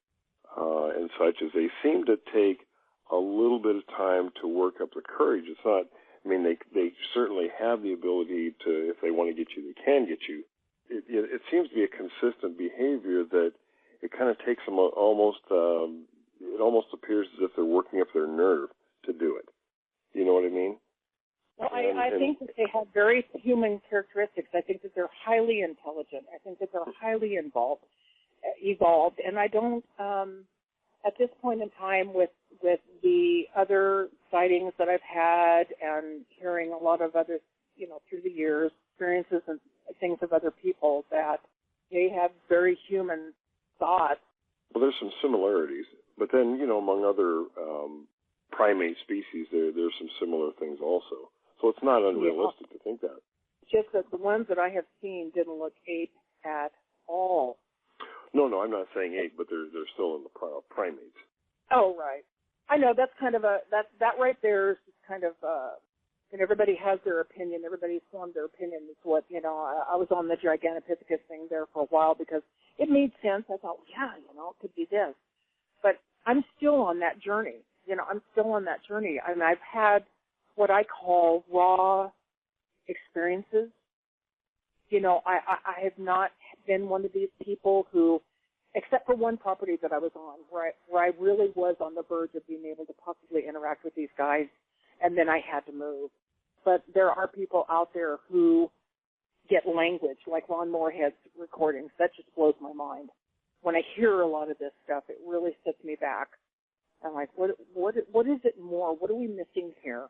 and such, is they seem to take a little bit of time to work up the courage. It's not, they certainly have the ability to, if they want to get you, they can get you. It seems to be a consistent behavior that it kind of takes them almost, it almost appears as if they're working up their nerve to do it. You know what I mean? Well, I think that they have very human characteristics. I think that they're highly intelligent. I think that they're highly evolved. And I don't, at this point in time with the other sightings that I've had and hearing a lot of other, through the years, experiences and things of other people, that they have very human thoughts. Well, there's some similarities, but then, among other primate species, there's some similar things also. So it's not unrealistic to think that. Just that the ones that I have seen didn't look ape at all. No, I'm not saying ape, but they're still in the primates. Oh, right. I know that's kind of that right there is kind of, and everybody has their opinion. Everybody's formed their opinion. It's what, I was on the Gigantopithecus thing there for a while because it made sense. I thought, it could be this. But I'm still on that journey. I'm still on that journey. And I've had what I call raw experiences. I have not been one of these people who, except for one property that I was on, where I really was on the verge of being able to possibly interact with these guys, and then I had to move. But there are people out there who get language, like Ron Moorhead's recordings. That just blows my mind. When I hear a lot of this stuff, it really sets me back. I'm like, what is it more? What are we missing here?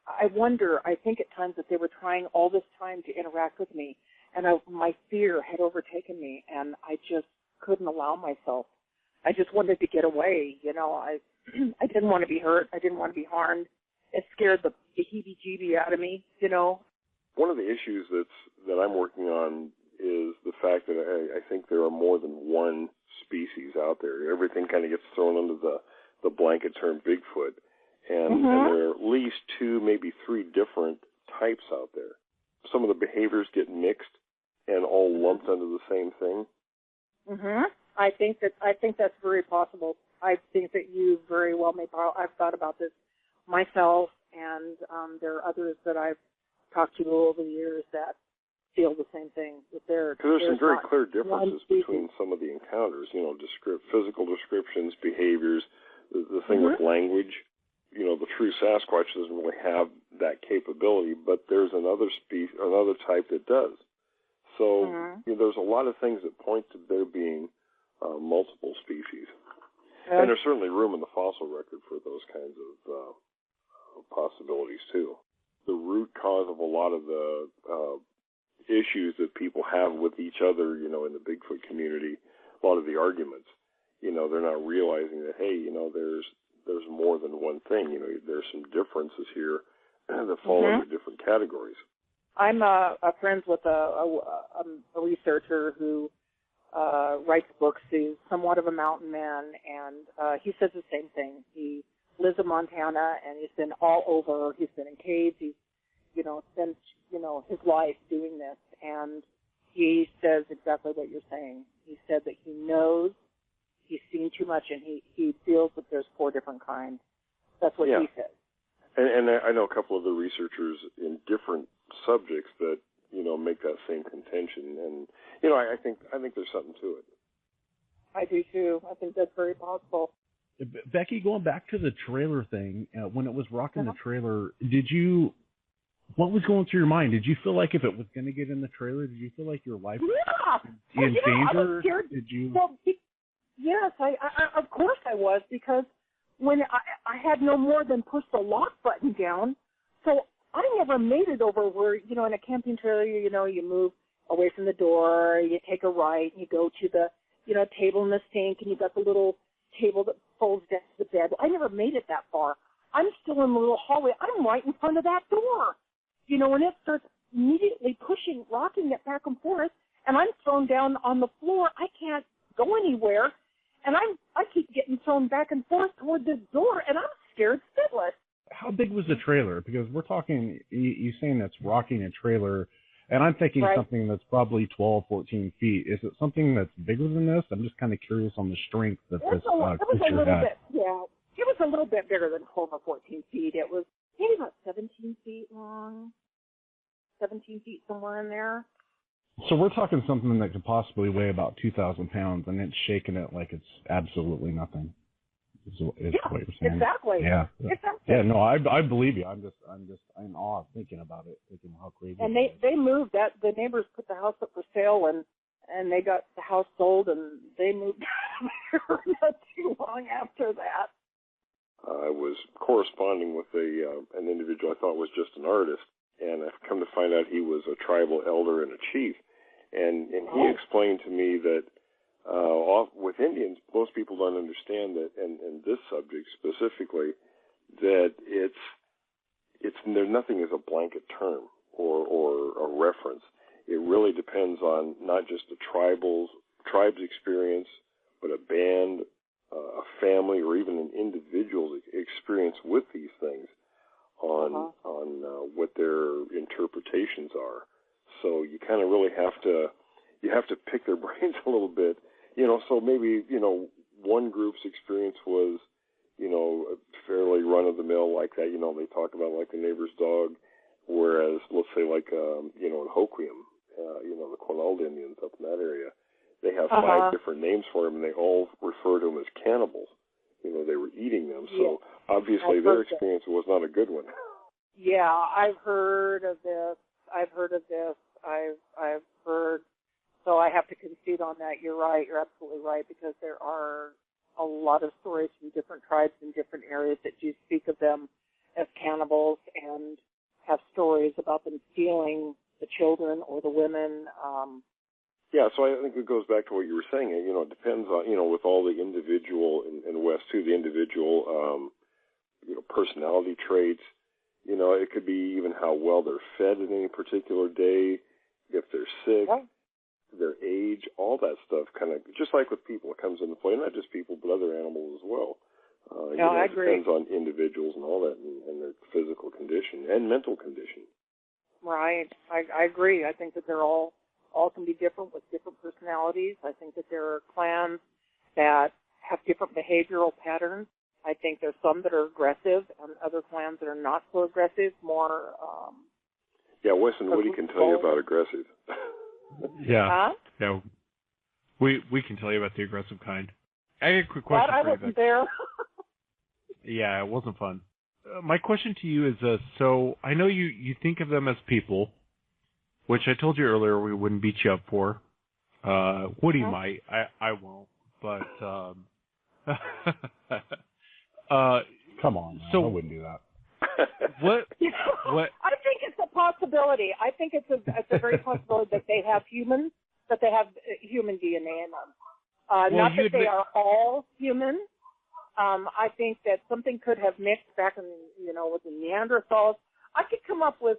I wonder, I think at times that they were trying all this time to interact with me, and my fear had overtaken me, and I just couldn't allow myself. I just wanted to get away, I didn't want to be hurt. I didn't want to be harmed. It scared the heebie-jeebie out of me, One of the issues that I'm working on is the fact that I think there are more than one species out there. Everything kind of gets thrown under the blanket term Bigfoot. And there are at least 2, maybe 3 different types out there. Some of the behaviors get mixed and all lumped under the same thing. I think that's very possible. I think that you very well may. I've thought about this myself, and there are others that I've talked to over the years that feel the same thing. Because there's some very clear differences between some of the encounters. Physical descriptions, behaviors, the thing with language. The true Sasquatch doesn't really have that capability, but there's another type that does. So there's a lot of things that point to there being multiple species. And there's certainly room in the fossil record for those kinds of possibilities, too. The root cause of a lot of the issues that people have with each other, in the Bigfoot community, a lot of the arguments, they're not realizing that, hey, there's more than one thing. There's some differences here that fall under different categories. I'm friends with a researcher who writes books. He's somewhat of a mountain man, and he says the same thing. He lives in Montana, and he's been all over. He's been in caves. He's, spent, his life doing this. And he says exactly what you're saying. He said that he knows he's seen too much, and he feels that there's 4 different kinds. That's what he said. And I know a couple of the researchers in different subjects that, make that same contention. And, I think there's something to it. I do too. I think that's very possible. Becky, going back to the trailer thing, when it was rocking the trailer, what was going through your mind? Did you feel like if it was going to get in the trailer, did you feel like your life was in danger? I was scared. Did you? Well, yes, I of course I was, because when I had no more than pushed the lock button down, so I never made it over where, in a camping trailer, you move away from the door, you take a right, and you go to the, table in the sink, and you've got the little table that folds down to the bed. I never made it that far. I'm still in the little hallway. I'm right in front of that door. When it starts immediately pushing, rocking it back and forth, and I'm thrown down on the floor, I can't go anywhere, and I keep getting thrown back and forth toward this door, and I'm scared shitless. How big was the trailer? Because we're talking, you're saying that's rocking a trailer, and I'm thinking something that's probably 12, 14 feet. Is it something that's bigger than this? I'm just kind of curious on the strength that this creature had. It was a little bit bigger than 12 or 14 feet. It was maybe about 17 feet long, 17 feet somewhere in there. So we're talking something that could possibly weigh about 2,000 pounds, and it's shaking it like it's absolutely nothing. Is what you're saying. Exactly. Yeah. Exactly. Yeah. No, I believe you. I'm just in awe thinking about it, thinking how crazy. And they moved that. The neighbors put the house up for sale, and they got the house sold, and they moved not too long after that. I was corresponding with an individual I thought was just an artist, and I've come to find out he was a tribal elder and a chief, and he explained to me that with Indians, most people don't understand that, and this subject specifically, that it's there nothing is a blanket term or a reference. It really depends on not just the tribe's experience, but a band, a family, or even an individual's experience with these things on what their interpretations are. So you kind of really have to pick their brains a little bit. So maybe, one group's experience was, fairly run-of-the-mill like that. They talk about like the neighbor's dog, whereas, let's say like, in Hoquiam, the Quinault Indians up in that area, they have 5 different names for them, and they all refer to them as cannibals. They were eating them. So obviously their experience was not a good one. Yeah, I've heard of this. I've heard. So I have to concede on that. You're right. You're absolutely right, because there are a lot of stories from different tribes in different areas that do speak of them as cannibals and have stories about them stealing the children or the women. Yeah, so I think it goes back to what you were saying. It depends on, with all the individual, in West too, the individual, personality traits. It could be even how well they're fed in any particular day, if they're sick. Yeah. Their age, all that stuff, kind of just like with people, it comes into play. Not just people, but other animals as well. I agree. It depends on individuals and all that, and their physical condition and mental condition. Right, I agree. I think that they're all can be different with different personalities. I think that there are clans that have different behavioral patterns. I think there's some that are aggressive and other clans that are not so aggressive, more. Wes and Woody can tell you about aggressive. Yeah. Yeah. We can tell you about the aggressive kind. I got a quick question for you. I wasn't there. Yeah, it wasn't fun. My question to you is, so I know you think of them as people, which I told you earlier we wouldn't beat you up for. Woody might. I won't. But come on, man. So I wouldn't do that. What? I think it's a possibility. I think it's a very possibility that they have human DNA in them. Not that they are all human. I think that something could have mixed back in, with the Neanderthals. I could come up with,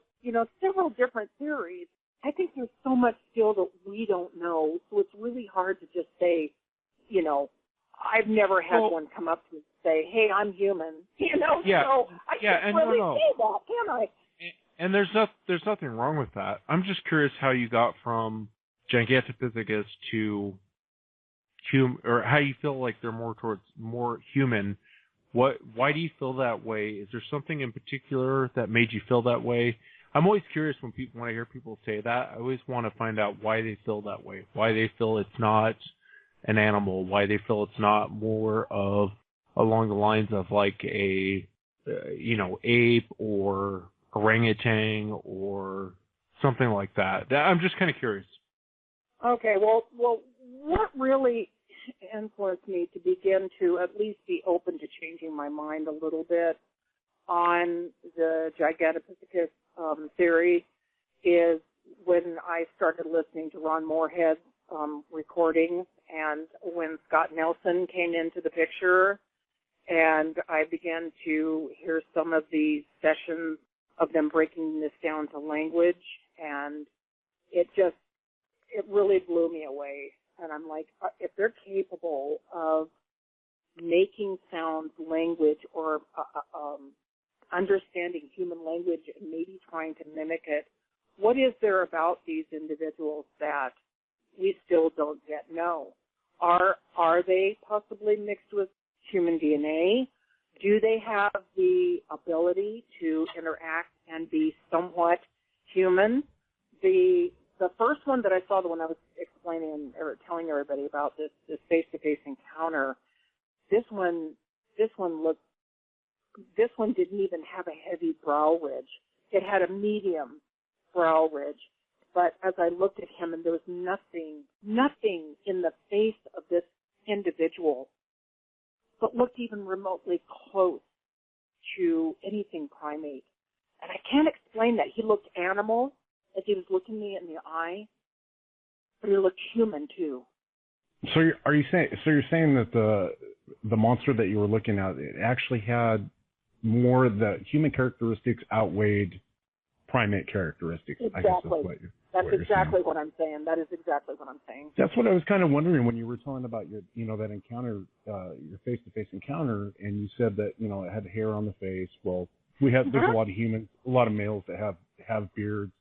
several different theories. I think there's so much still that we don't know, so it's really hard to just say, I've never had one come up to me and say, hey, I'm human, Yeah, so I can't really say that, can I? And there's nothing wrong with that. I'm just curious how you got from Gigantopithecus to or how you feel like they're more human. Why do you feel that way? Is there something in particular that made you feel that way? I'm always curious when I hear people say that. I always want to find out why they feel that way, why they feel it's not an animal, why they feel it's not more of along the lines of like a ape or orangutan or something like that. I'm just kind of curious. Okay, well, what really influenced me to begin to at least be open to changing my mind a little bit on the Gigantopithecus theory is when I started listening to Ron Moorhead's recordings, and when Scott Nelson came into the picture, and I began to hear some of the sessions of them breaking this down to language, and it really blew me away. And I'm like, if they're capable of making sounds language or understanding human language and maybe trying to mimic it, what is there about these individuals that we still don't yet know? Are they possibly mixed with human DNA? Do they have the ability to interact and be somewhat human? The first one that I saw, the one I was explaining or telling everybody about, this face-to-face encounter, this one didn't even have a heavy brow ridge. It had a medium brow ridge. But as I looked at him, and there was nothing in the face of this individual but looked even remotely close to anything primate. And I can't explain that. He looked animal as he was looking me in the eye, but he looked human too. So you're saying that the monster that you were looking at, it actually had more the human characteristics outweighed primate characteristics. Exactly. That's exactly what I'm saying. That is exactly what I'm saying. That's what I was kind of wondering when you were telling about your, that encounter, your face-to-face encounter, and you said that, it had hair on the face. Well, there's a lot of humans, a lot of males that have beards.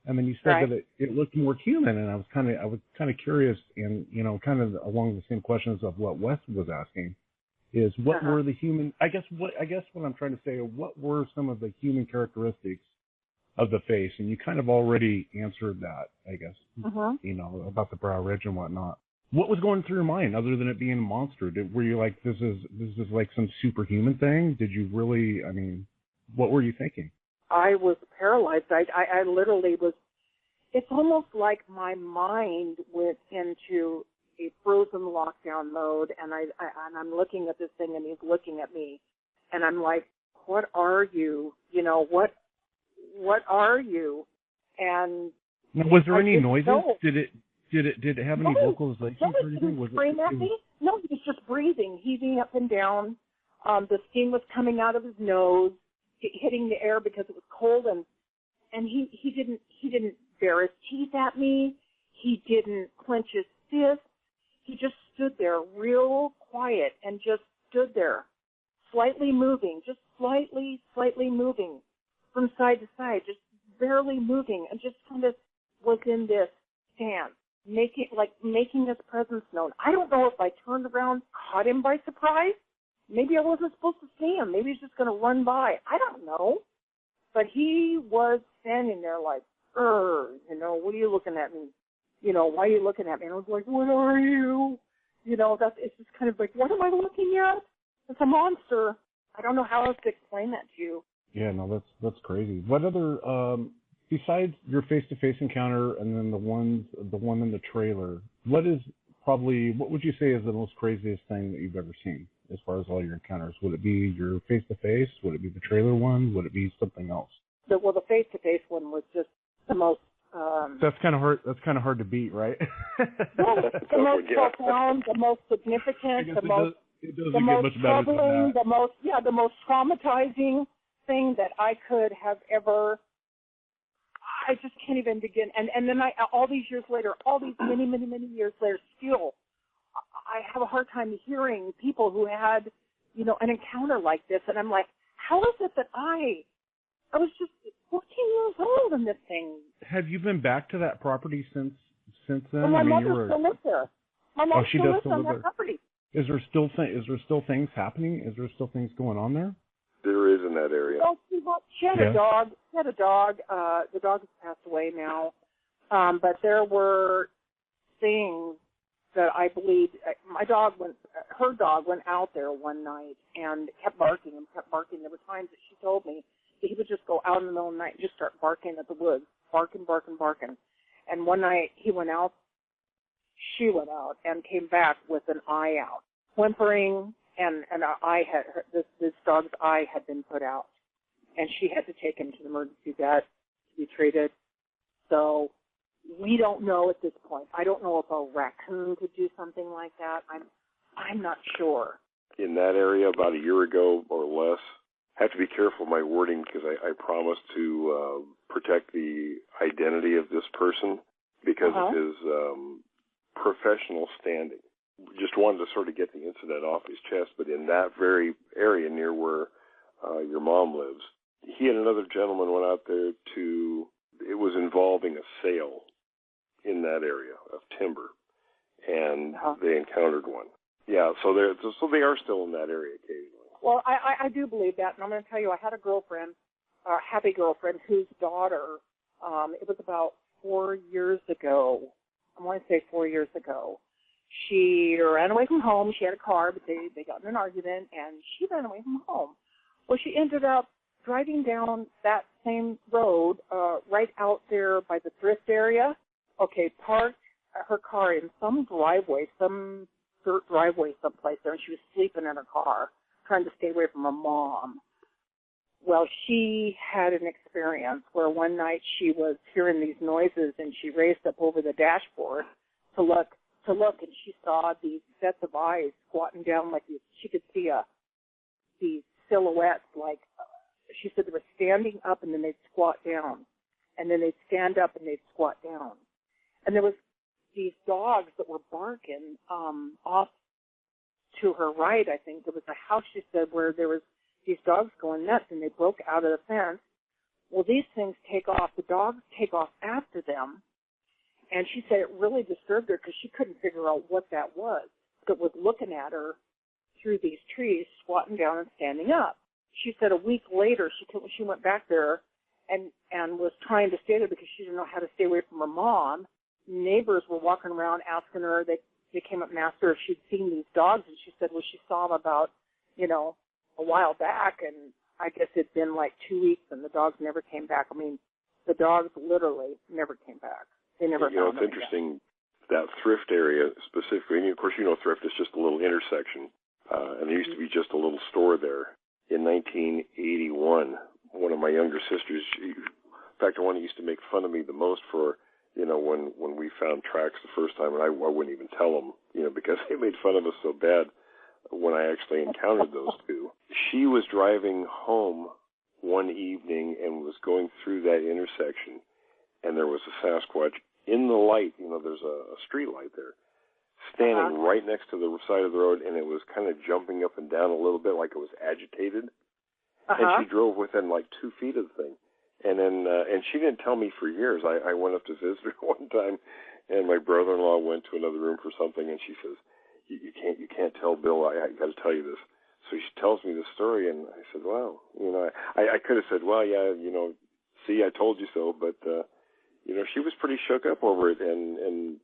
And then you said that it looked more human, and I was kind of curious, and kind of along the same questions of what Wes was asking, is what were the human? I guess what I'm trying to say, what were some of the human characteristics of the face? And you kind of already answered that, I guess, about the brow ridge and whatnot. What was going through your mind other than it being a monster? Were you like, this is like some superhuman thing? Did you really? I mean, what were you thinking? I was paralyzed. I literally was. It's almost like my mind went into a frozen lockdown mode, and I'm looking at this thing, and he's looking at me, and I'm like, "What are you? What are you?" And now, was there any noises? Know. Did it have any vocalizations or anything? Was it at me? No, he was just breathing, heaving up and down. The steam was coming out of his nose, hitting the air because it was cold, and he didn't bare his teeth at me. He didn't clench his fist. He just stood there real quiet and just stood there, slightly moving, just slightly moving from side to side, just barely moving, and just kind of was in this stance, making his presence known. I don't know if I turned around, caught him by surprise. Maybe I wasn't supposed to see him. Maybe he's just going to run by. I don't know. But he was standing there like, what are you looking at me? Why are you looking at me? And I was like, what are you? It's just kind of like, what am I looking at? It's a monster. I don't know how else to explain that to you. Yeah, no, that's crazy. What other, besides your face-to-face encounter and then the one in the trailer, what would you say is the most craziest thing that you've ever seen as far as all your encounters? Would it be your face-to-face? Would it be the trailer one? Would it be something else? The face-to-face one was just the most. That's kind of hard. That's kind of hard to beat, right? Well, the most profound, the most significant, the most troubling, the most traumatizing thing that I could have ever. I just can't even begin. And then all these years later, all these many years later, still, I have a hard time hearing people who had, an encounter like this, and I'm like, how is it that I was just 14 years old in this thing? Have you been back to that property since since then? Well, my mother still lives there. My mom still lives on that property. Is there still things happening? Is there still things going on there? There is in that area. Well, she had a dog. She had a dog. The dog has passed away now. But there were things that I believe her dog went out there one night and kept barking and kept barking. There were times that she told me that he would just go out in the middle of the night and just start barking at the woods, barking. And one night she went out and came back with an eye out, whimpering, and this dog's eye had been put out, and she had to take him to the emergency vet to be treated. So we don't know at this point. I don't know if a raccoon could do something like that. I'm not sure. In that area, about a year ago or less, I have to be careful of my wording because I promised to protect the identity of this person because of his professional standing. Just wanted to sort of get the incident off his chest, but in that very area near where your mom lives, he and another gentleman went out there it was involving a sale in that area of timber, and they encountered one. Yeah, so they are still in that area occasionally. Well, I do believe that, and I'm going to tell you, I had a girlfriend, a happy girlfriend, whose daughter, it was about 4 years ago, I want to say 4 years ago, she ran away from home. She had a car, but they got in an argument, and she ran away from home. Well, she ended up driving down that same road right out there by the thrift area, parked her car in some driveway, some dirt driveway someplace there, and she was sleeping in her car, trying to stay away from her mom. Well, she had an experience where one night she was hearing these noises, and she raised up over the dashboard to look, and she saw these sets of eyes squatting down like these. She could see these silhouettes, like she said they were standing up and then they'd squat down, and then they'd stand up and they'd squat down. And there was these dogs that were barking off to her right, I think. There was a house, she said, where there was these dogs going nuts, and they broke out of the fence. Well, these things take off. The dogs take off after them. And she said it really disturbed her because she couldn't figure out what that was. That was looking at her through these trees, squatting down and standing up. She said a week later she went back there and was trying to stay there because she didn't know how to stay away from her mom. Neighbors were walking around asking her. They came up and asked her if she'd seen these dogs, and she said, well, she saw them about, a while back, and I guess it'd been like 2 weeks, and the dogs never came back. I mean, the dogs literally never came back. They never found them. It's interesting, that thrift area specifically, and of course, thrift is just a little intersection, and there used to be just a little store there. In 1981, one of my younger sisters, in fact, the one that used to make fun of me the most for, when we found tracks the first time, and I wouldn't even tell them, because they made fun of us so bad when I actually encountered those two. She was driving home one evening and was going through that intersection, and there was a Sasquatch in the light. There's a street light there, standing right next to the side of the road, and it was kind of jumping up and down a little bit like it was agitated. And she drove within like 2 feet of the thing. And then, and she didn't tell me for years. I went up to visit her one time, and my brother-in-law went to another room for something, and she says, you can't tell Bill, I got to tell you this. So she tells me the story, and I said, wow, I could have said, well, yeah, see, I told you so, but, she was pretty shook up over it, and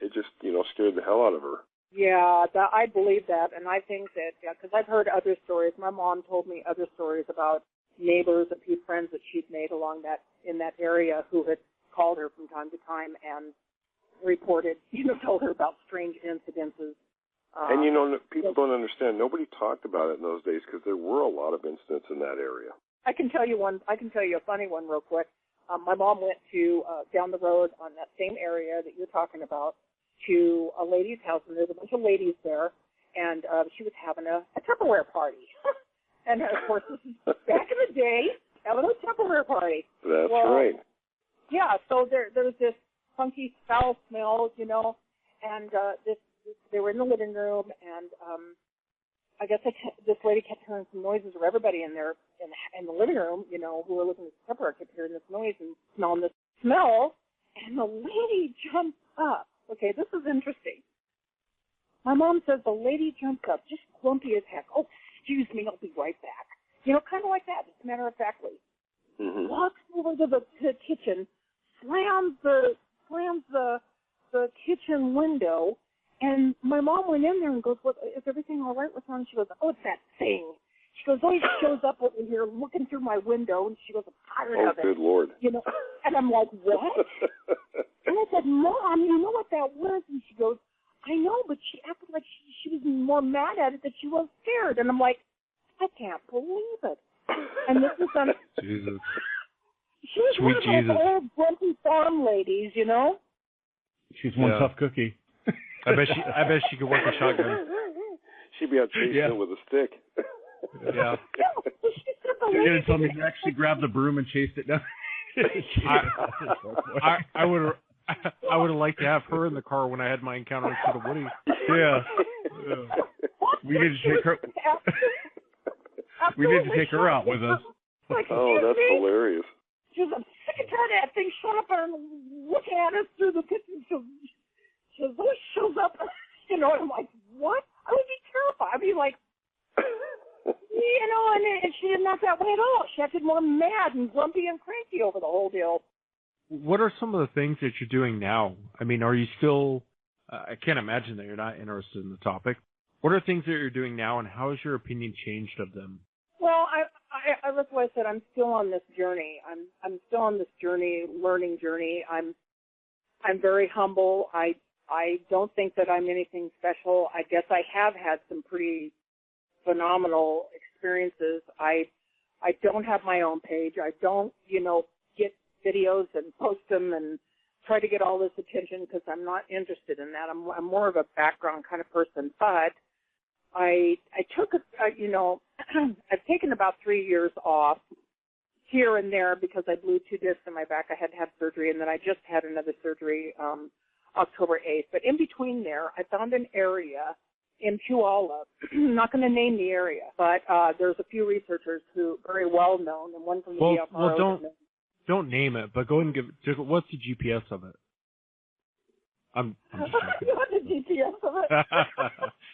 it just, scared the hell out of her. Yeah, I believe that, and I think that, because I've heard other stories. My mom told me other stories about neighbors, a few friends that she'd made in that area who had called her from time to time and reported, told her about strange incidences. And, people don't understand. Nobody talked about it in those days because there were a lot of incidents in that area. I can tell you a funny one real quick. My mom went to down the road on that same area that you're talking about to a lady's house, and there's a bunch of ladies there, and she was having a Tupperware party. And, of course, this is back in the day, having a Tupperware party. That's right. Yeah, so there's this funky foul smell, and they were in the living room, and I guess this lady kept hearing some noises, or everybody in there in the living room, who were looking at the Tupperware kept hearing this noise and smelling this smell. And the lady jumps up. Okay, this is interesting. My mom says the lady jumps up, just grumpy as heck. Oh, excuse me, I'll be right back. You know, kind of like that, just matter-of-factly. Mm-hmm. Walks over to the kitchen, slams the kitchen window, and my mom went in there and goes, "What, is everything all right? What's wrong?" She goes, "Oh, it's that thing." She goes, "Always shows up over here looking through my window," and she goes, "I'm tired of it." Oh, good Lord. You know, and I'm like, "What?" And I said, "Mom, you know what that was?" And she goes, "I know, but she acted like she was more mad at it than she was scared." And I'm like, "I can't believe it." And this is on. Jesus. She was one of those old grumpy farm ladies, you know. She's one tough cookie. I bet she could work a shotgun. She'd be out chasing it with a stick. Yeah. You're gonna tell me you actually grabbed the broom and chased it down? I would have liked to have her in the car when I had my encounter instead of Woody. Yeah. We need to take her. We need to take her out with us. Oh, that's hilarious. She was sick and tired of that thing showing up and looking at us through the kitchen. She always shows up, you know, and I'm like, what? I would be terrified. I'd be like, you know, and she did not that way at all. She acted more mad and grumpy and cranky over the whole deal. What are some of the things that you're doing now? I mean, are you still, I can't imagine that you're not interested in the topic. What are things that you're doing now, and how has your opinion changed of them? Well, that's why I said I'm still on this journey. I'm still on this journey, learning journey. I'm very humble. I don't think that I'm anything special. I guess I have had some pretty phenomenal experiences. I don't have my own page. I don't, you know, get videos and post them and try to get all this attention because I'm not interested in that. I'm more of a background kind of person. But I took you know, I've taken about 3 years off here and there because I blew 2 discs in my back. I had to have surgery, and then I just had another surgery October 8th. But in between there, I found an area in Puyallup. I'm not going to name the area, but there's a few researchers who are very well known, and one from the DFR. Well, don't name it, but go ahead and what's the GPS of it? I'm just joking. You want the GPS of it?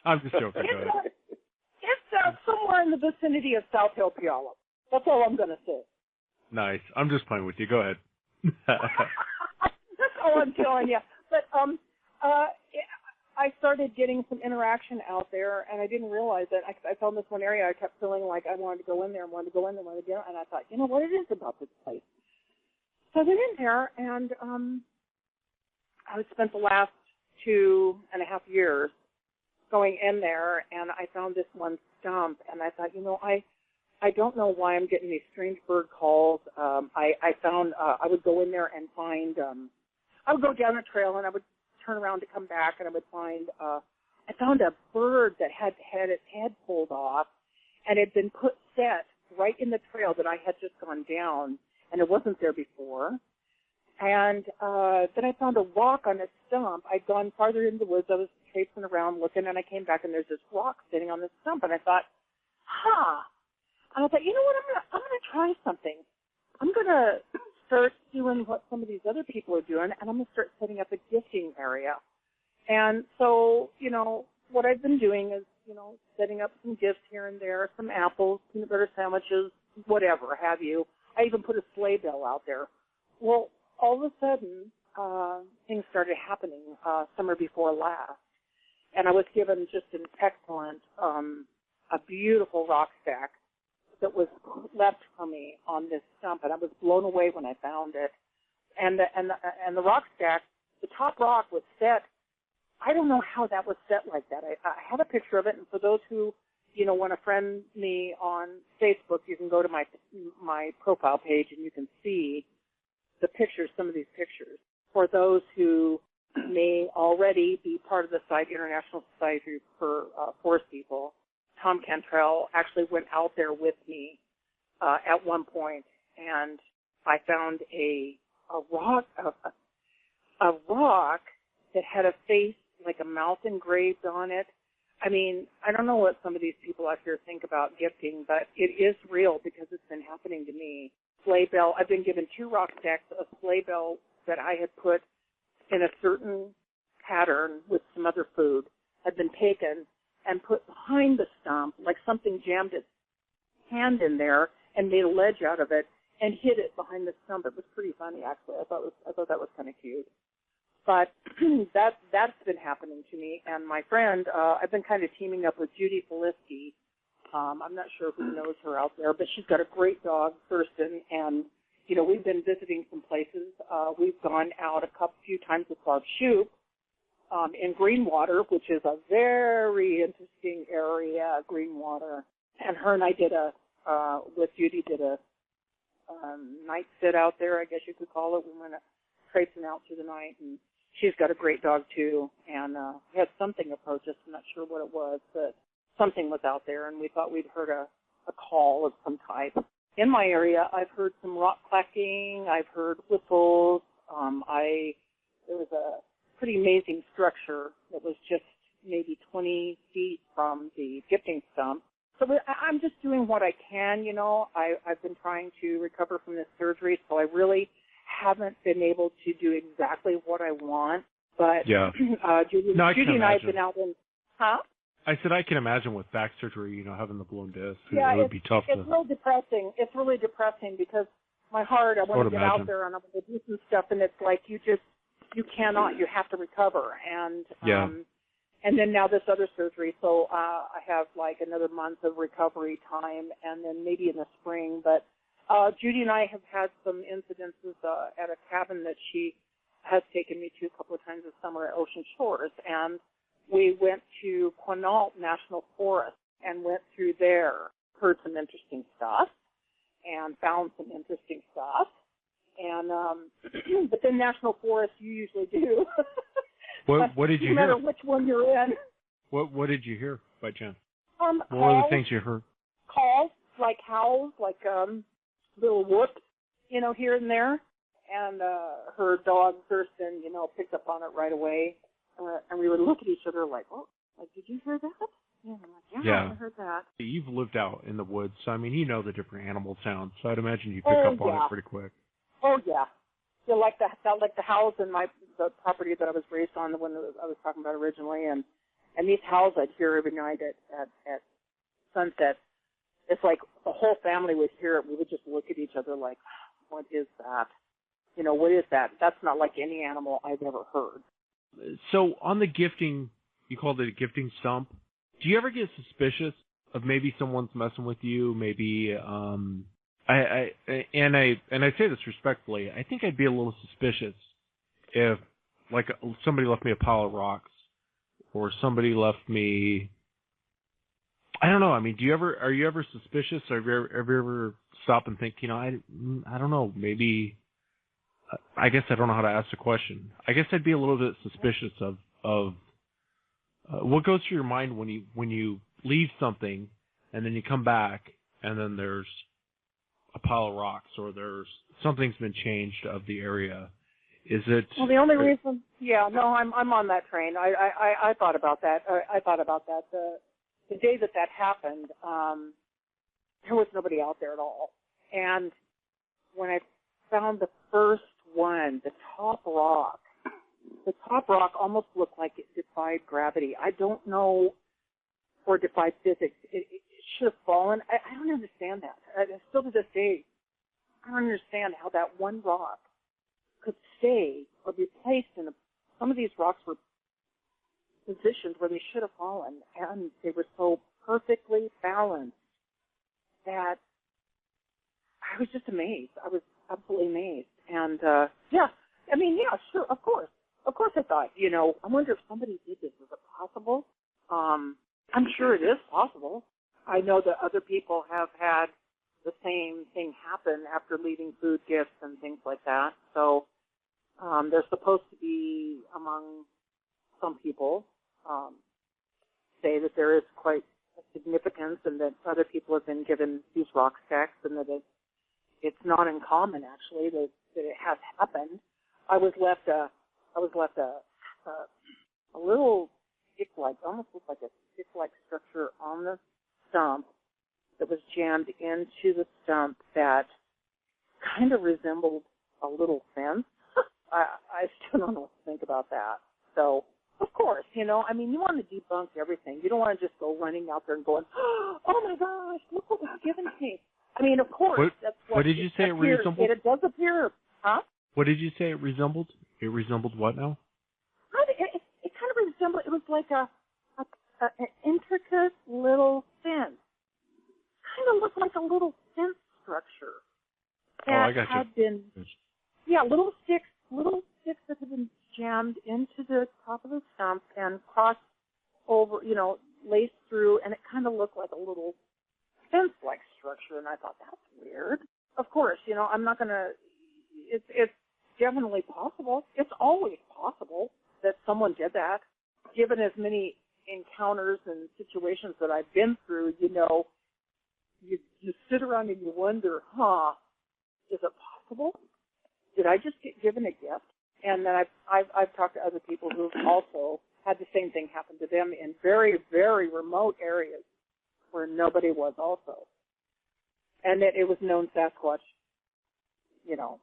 I'm just joking. It's somewhere in the vicinity of South Hill, Puyallup. That's all I'm going to say. Nice. I'm just playing with you. Go ahead. That's all I'm telling you. But I started getting some interaction out there, and I didn't realize that. I found this one area. I kept feeling like I wanted to go in there, and I thought, you know what it is about this place. So I went in there, and I spent the last 2.5 years going in there, and I found this one stump, and I thought, you know, I don't know why I'm getting these strange bird calls. I found I would go in there and find I would go down a trail, and I would turn around to come back, and I would find I found a bird that had its head pulled off, and it had been set right in the trail that I had just gone down, and it wasn't there before. And then I found a rock on a stump. I'd gone farther into the woods. I was traipsing around looking, and I came back, and there's this rock sitting on this stump. And I thought, And I thought, you know what? I'm gonna try something. I'm gonna start doing what some of these other people are doing, and I'm gonna start setting up a gifting area. And so, you know, what I've been doing is, you know, setting up some gifts here and there, some apples, peanut butter sandwiches, whatever have you. I even put a sleigh bell out there. Well, all of a sudden, things started happening summer before last, and I was given just an excellent, a beautiful rock stack that was left for me on this stump, and I was blown away when I found it. And the rock stack, the top rock was set. I don't know how that was set like that. I have a picture of it, and for those who, you know, want to friend me on Facebook, you can go to my profile page and you can see the pictures, some of these pictures. For those who may already be part of the International Society for Forest People, Tom Cantrell actually went out there with me at one point, and I found a rock that had a face like a mouth engraved on it. I mean, I don't know what some of these people out here think about gifting, but it is real because it's been happening to me. Sleigh bell, I've been given 2 rock stacks, a sleigh bell that I had put in a certain pattern with some other food, had been taken and put behind the stump, like something jammed its hand in there and made a ledge out of it and hid it behind the stump. It was pretty funny, actually. I thought that was kind of cute. But that's been happening to me. And my friend, I've been kind of teaming up with Judy Feliski. I'm not sure who knows her out there, but she's got a great dog, Thurston, and you know, we've been visiting some places. We've gone out a few times with Barb Shoup in Greenwater, which is a very interesting area, Greenwater. And her and I did with Judy, did a night sit out there, I guess you could call it. We went traipsing out through the night, and she's got a great dog, too. And we had something approach us. I'm not sure what it was, but something was out there, and we thought we'd heard a call of some type. In my area, I've heard some rock clacking. I've heard whistles. There was a pretty amazing structure that was just maybe 20 feet from the gifting stump. So I'm just doing what I can, you know. I've been trying to recover from this surgery, so I really haven't been able to do exactly what I want. But yeah. Judy and I have been out in, huh? I said I can imagine with back surgery, you know, having the blown disc. Yeah, it would be tough. It's real depressing. It's really depressing because my heart, I want to get out there and I want to do some stuff, and it's like you cannot. You have to recover. And yeah. And then now this other surgery, so I have like another month of recovery time, and then maybe in the spring. But Judy and I have had some incidences at a cabin that she has taken me to a couple of times this summer at Ocean Shores, and we went to Quinault National Forest and went through there, heard some interesting stuff, and found some interesting stuff. And but then National Forest, you usually do. What did you hear? No matter which one you're in. What did you hear by chance? What were the things you heard? Calls, like howls, like little whoops, you know, here and there. And her dog, Thurston, you know, picked up on it right away. And we would look at each other like, oh, like, did you hear that? Yeah, I'm like, yeah, I heard that. You've lived out in the woods, so I mean, you know the different animal sounds. So I'd imagine you pick up on it pretty quick. Oh yeah, yeah, like the howls in the property that I was raised on, the one that I was talking about originally, and these howls I'd hear every night at sunset. It's like the whole family would hear it. We would just look at each other like, what is that? You know, what is that? That's not like any animal I've ever heard. So on the gifting, you called it a gifting stump. Do you ever get suspicious of maybe someone's messing with you? Maybe I say this respectfully. I think I'd be a little suspicious if like somebody left me a pile of rocks or somebody left me. I don't know. I mean, are you ever suspicious? Or have you ever stop and think? You know, I don't know. Maybe. I guess I don't know how to ask the question. I guess I'd be a little bit suspicious of what goes through your mind when you leave something and then you come back and then there's a pile of rocks or there's something's been changed of the area. Is it? Well, the only reason, I'm on that train. I thought about that. I thought about that. The day that happened, there was nobody out there at all. And when I found the first one, the top rock almost looked like it defied gravity. I don't know, or defied physics. It should have fallen. I don't understand that. Still to this day, I don't understand how that one rock could stay or be placed in some of these rocks were positioned where they should have fallen, and they were so perfectly balanced that I was just amazed. I was absolutely amazed. And, sure, of course. Of course I thought, you know, I wonder if somebody did this. Is it possible? I'm sure it is possible. I know that other people have had the same thing happen after leaving food gifts and things like that. So there's supposed to be, among some people, say that there is quite a significance and that other people have been given these rock stacks and that it's not uncommon, actually, that it has happened. I was left a little stick-like, almost looked like a stick-like structure on the stump that was jammed into the stump that kind of resembled a little fence. I still don't know what to think about that. So, of course, you know, I mean, you want to debunk everything. You don't want to just go running out there and going, oh, my gosh, look what was given to me. I mean, of course, that's what did you say it resembled? It does appear, huh? What did you say it resembled? It resembled what now? It kind of resembled, it was like an intricate little fence. Kind of looked like a little fence structure. I got you. Had been, little sticks that had been jammed into the top of the stump and crossed over, you know, laced through, and it kind of looked like a little fence-like structure, and I thought, that's weird. Of course, you know, I'm not going to, it's definitely possible. It's always possible that someone did that. Given as many encounters and situations that I've been through, you know, you sit around and you wonder, is it possible? Did I just get given a gift? And then I've talked to other people who've also had the same thing happen to them in very, very remote areas where nobody was also. And that it was known Sasquatch, you know,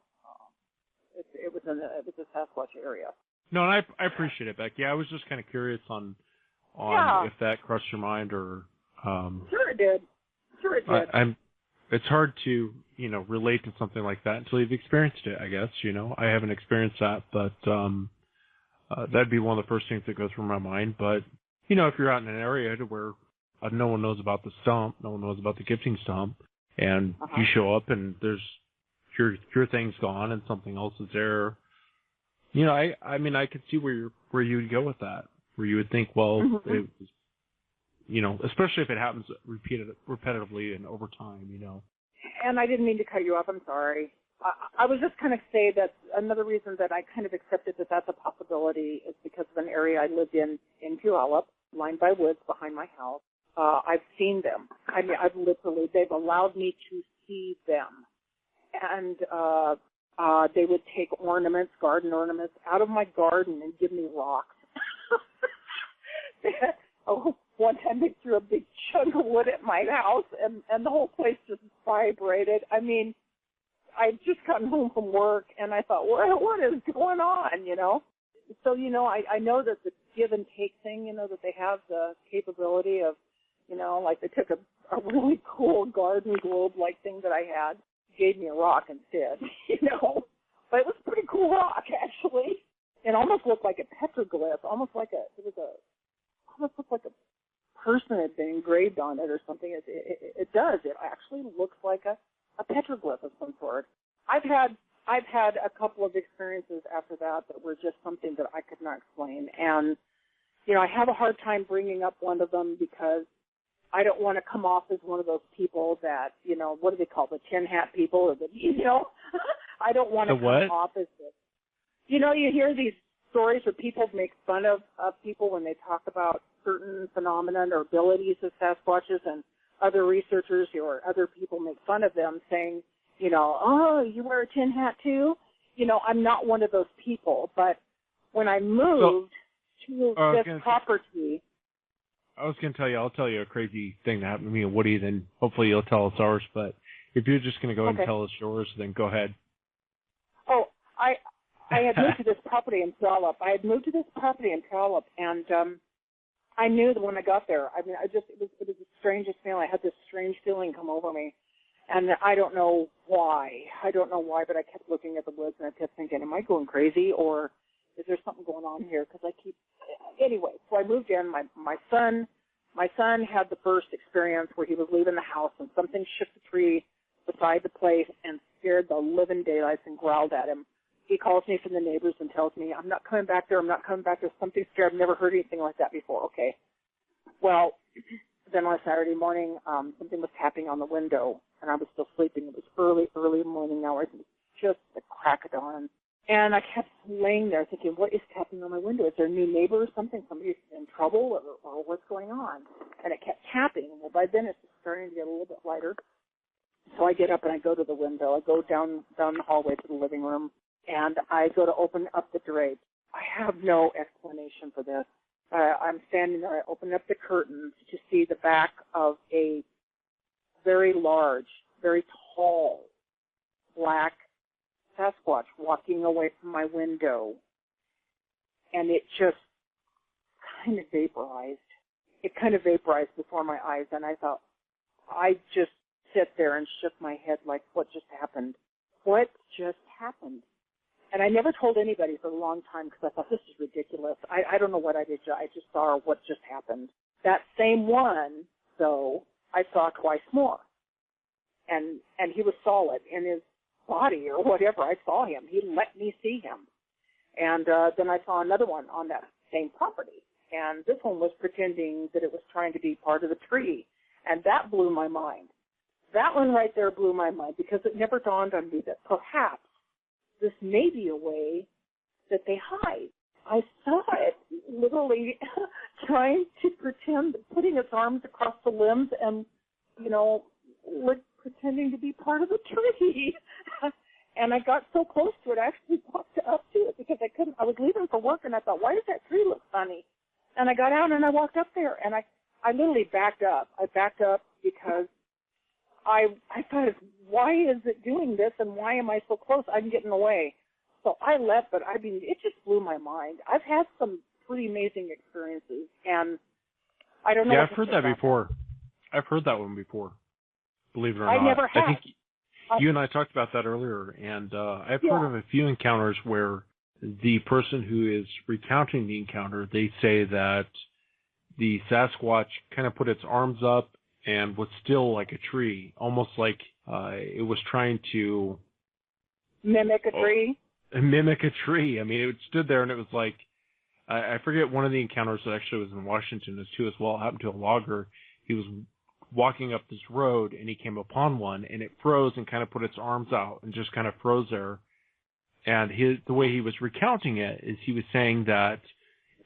it was a Sasquatch area. No, and I appreciate it, Becky. I was just kind of curious on if that crossed your mind or. Sure it did. It's hard to, you know, relate to something like that until you've experienced it, I guess, you know. I haven't experienced that, but that'd be one of the first things that goes through my mind. But, you know, if you're out in an area to where no one knows about the stump, no one knows about the gifting stump, and you show up and there's your thing's gone and something else is there, you know, I mean, I could see where you would go with that, where you would think, well, it was, you know, especially if it happens repetitively and over time, you know. And I didn't mean to cut you off. I'm sorry. I was just kind of say that another reason that I kind of accepted that that's a possibility is because of an area I lived in Puyallup, lined by woods behind my house. I've seen them. I mean, they've allowed me to see them. And they would take ornaments, garden ornaments, out of my garden and give me rocks. One time they threw a big chunk of wood at my house, and the whole place just vibrated. I mean, I'd just gotten home from work, and I thought, what is going on, you know? So, you know, I know that the give and take thing, you know, that they have the capability of, you know, like they took a really cool garden globe-like thing that I had, gave me a rock instead, you know? But it was a pretty cool rock, actually. It almost looked like a petroglyph, almost looked like a person had been engraved on it or something. It does. It actually looks like a petroglyph of some sort. I've had a couple of experiences after that were just something that I could not explain. And, you know, I have a hard time bringing up one of them because I don't want to come off as one of those people that, you know, what do they call the tin hat people? Or the, you know, I don't want to come off as this. You know, you hear these stories where people make fun of people when they talk about certain phenomena or abilities of Sasquatches, and other researchers or other people make fun of them saying, you know, oh, you wear a tin hat too? You know, I'm not one of those people, but when I moved to this property... I was going to tell you, I'll tell you a crazy thing that happened to me and Woody, then hopefully you'll tell us ours, but if you're just going to go and tell us yours, then go ahead. Oh, I had moved to this property in Puyallup. And I knew that when I got there, I mean, it was the strangest feeling. I had this strange feeling come over me, and I don't know why. But I kept looking at the woods, and I kept thinking, am I going crazy, or is there something going on here? Because anyway, so I moved in. My son had the first experience where he was leaving the house, and something shook the tree beside the place and scared the living daylights and growled at him. He calls me from the neighbors and tells me, I'm not coming back there. Something scared. I've never heard anything like that before. Okay. Well, then on Saturday morning, something was tapping on the window, and I was still sleeping. It was early morning hours. It was just the crack of dawn. And I kept laying there thinking, what is tapping on my window? Is there a new neighbor or something? Somebody's in trouble or what's going on? And it kept tapping. Well, by then it's starting to get a little bit lighter. So I get up and I go to the window. I go down the hallway to the living room, and I go to open up the drapes. I have no explanation for this. I'm standing there. I open up the curtains to see the back of a very large, very tall, black Sasquatch walking away from my window. And it just kind of vaporized. It kind of vaporized before my eyes, and I thought, I just sit there and shook my head like, what just happened? What just happened? And I never told anybody for a long time because I thought, this is ridiculous. I don't know what I did. I just saw what just happened. That same one, though, I saw twice more. And he was solid in his body or whatever. I saw him. He let me see him. And then I saw another one on that same property. And this one was pretending that it was trying to be part of the tree. And that blew my mind. That one right there blew my mind because it never dawned on me that perhaps this may be a way that they hide. I saw it literally trying to pretend, putting its arms across the limbs and, pretending to be part of the tree. And I got so close to it, I actually walked up to it because I was leaving for work and I thought, why does that tree look funny? And I got out and I walked up there and I literally backed up. I backed up because I thought, why is it doing this and why am I so close? I'm getting away. So I left, but it just blew my mind. I've had some pretty amazing experiences and I don't know. Yeah, I've heard that before. I've heard that one before, believe it or not. I never have. I think you and I talked about that earlier, and I've heard of a few encounters where the person who is recounting the encounter, they say that the Sasquatch kind of put its arms up and was still like a tree, almost like it was trying to mimic a tree. Mimic a tree. I mean, it stood there and it was like, I forget one of the encounters that actually was in Washington as well. It happened to a logger. He was walking up this road and he came upon one and it froze and kind of put its arms out and just kind of froze there. And the way he was recounting it is he was saying that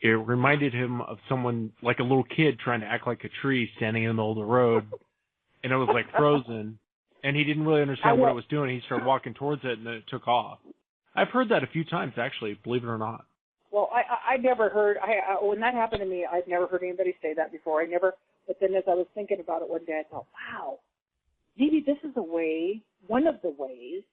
it reminded him of someone, like a little kid trying to act like a tree standing in the middle of the road, and it was like frozen, and he didn't really understand what it was doing. He started walking towards it, and then it took off. I've heard that a few times, actually, believe it or not. Well, I never heard, when that happened to me, I've never heard anybody say that before. But then as I was thinking about it one day, I thought, wow, maybe this is one of the ways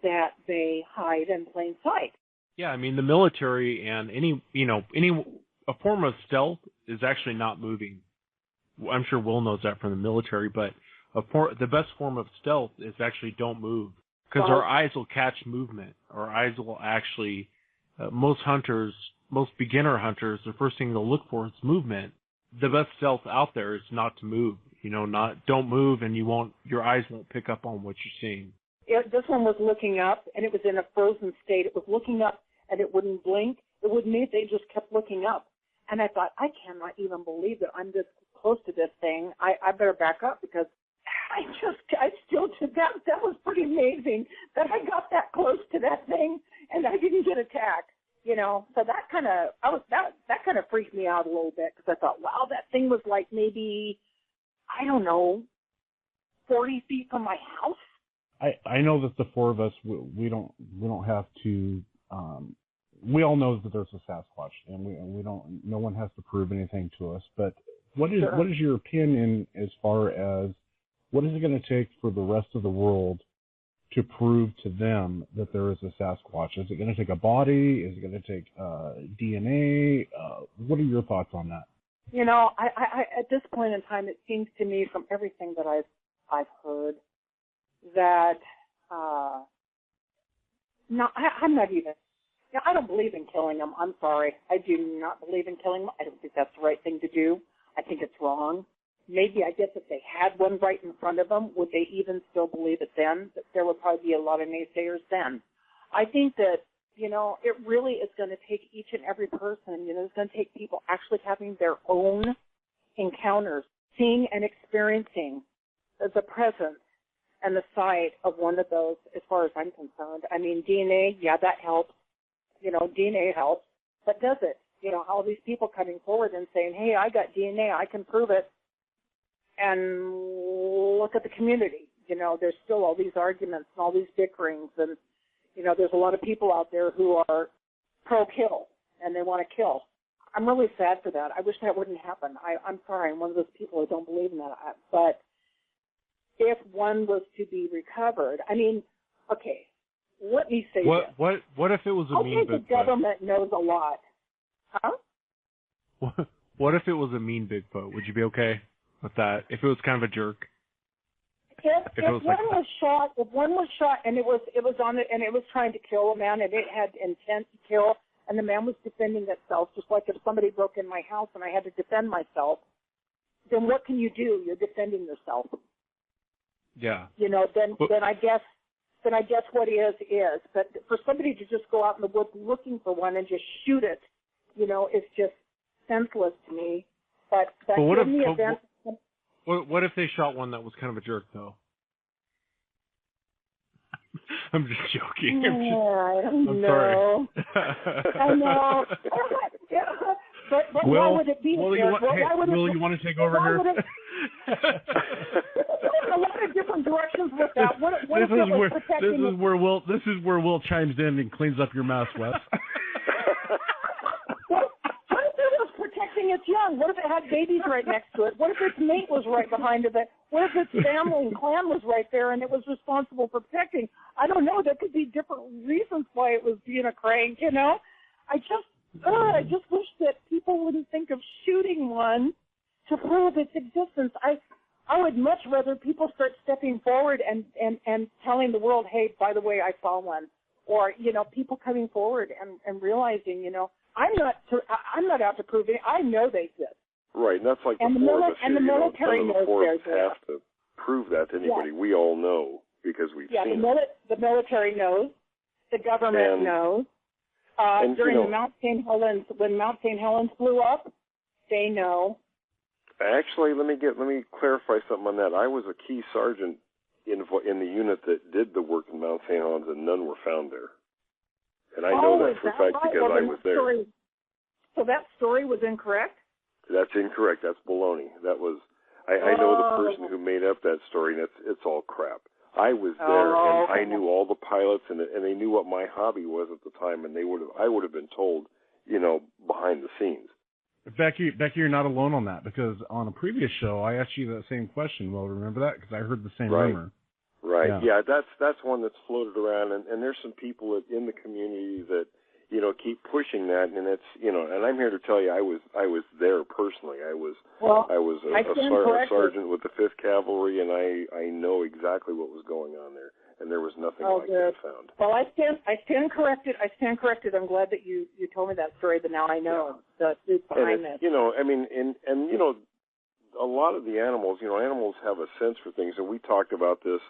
that they hide in plain sight. Yeah, I mean, the military and a form of stealth is actually not moving. I'm sure Will knows that from the military, but the best form of stealth is actually don't move, because our eyes will catch movement. Our eyes will actually, most beginner hunters, the first thing they'll look for is movement. The best stealth out there is not to move. Don't move, and your eyes won't pick up on what you're seeing. This one was looking up, and it was in a frozen state. It was looking up, and it wouldn't blink. It wouldn't move. They just kept looking up. And I thought, I cannot even believe that I'm this close to this thing. I better back up because I still did that. That was pretty amazing that I got that close to that thing and I didn't get attacked. So that kind of freaked me out a little bit because I thought, wow, that thing was like maybe, I don't know, 40 feet from my house. I know that the four of us, we don't have to, we all know that there's a Sasquatch, and we don't, no one has to prove anything to us, but what is your opinion as far as what is it going to take for the rest of the world to prove to them that there is a Sasquatch? Is it going to take a body? Is it going to take DNA? What are your thoughts on that? I at this point in time, it seems to me from everything that I've heard that I'm not even. I don't believe in killing them. I'm sorry. I do not believe in killing them. I don't think that's the right thing to do. I think it's wrong. Maybe I guess if they had one right in front of them, would they even still believe it then? There would probably be a lot of naysayers then. I think that, it really is going to take each and every person. It's going to take people actually having their own encounters, seeing and experiencing the presence and the sight of one of those as far as I'm concerned. I mean, DNA, yeah, that helps. DNA helps. But does it? All these people coming forward and saying, hey, I got DNA, I can prove it. And look at the community. There's still all these arguments and all these bickerings. And, there's a lot of people out there who are pro-kill and they want to kill. I'm really sad for that. I wish that wouldn't happen. I'm sorry. I'm one of those people who don't believe in that. But if one was to be recovered, I mean, okay, let me say this. What if it was a mean Bigfoot? Okay, the government knows a lot. Huh? What if it was a mean Bigfoot? Would you be okay with that? If it was kind of a jerk? If one was shot and it was on it and it was trying to kill a man and it had intent to kill and the man was defending itself, just like if somebody broke in my house and I had to defend myself, then what can you do? You're defending yourself. Yeah. You know, then I guess what is. But for somebody to just go out in the woods looking for one and just shoot it, you know, it's just senseless to me. But what in the event. What if they shot one that was kind of a jerk, though? I'm just joking. I don't know. I know. But why would it be a jerk? Will, you want to take over here? A lot of different directions with that. This is where Will chimes in and cleans up your mess, Wes. Its young. What if it had babies right next to it? What if its mate was right behind it? What if its family and clan was right there and it was responsible for protecting? I don't know. There could be different reasons why it was being a crank, you know? I just wish that people wouldn't think of shooting one to prove its existence. I would much rather people start stepping forward and telling the world, hey, by the way, I saw one. Or, you know, people coming forward and realizing, you know, I'm not out to prove it. I know they exist. Right, and that's like the military knows they have to prove that to anybody. Yeah. We all know because we've seen it. The military knows. The government knows. During the Mount St. Helens, when Mount St. Helens blew up, they know. Actually, let me clarify something on that. I was a key sergeant in the unit that did the work in Mount St. Helens, and none were found there. And I know that for a fact because I was there. So that story was incorrect? That's incorrect. That's baloney. That was I know the person who made up that story, and it's all crap. I was there, and I knew all the pilots, and they knew what my hobby was at the time, and I would have been told, you know, behind the scenes. Becky, you're not alone on that, because on a previous show, I asked you that same question. Well, remember that? Because I heard the same rumor. Right. Yeah, that's one that's floated around, and there's some people in the community that, you know, keep pushing that, and it's, you know, and I'm here to tell you, I was there personally. I was a sergeant with the 5th Cavalry, and I know exactly what was going on there, and there was nothing like that found. Well, I stand corrected. I'm glad that you told me that story, but now I know the truth behind this. You know, I mean, and you know, a lot of the animals, you know, animals have a sense for things, and we talked about this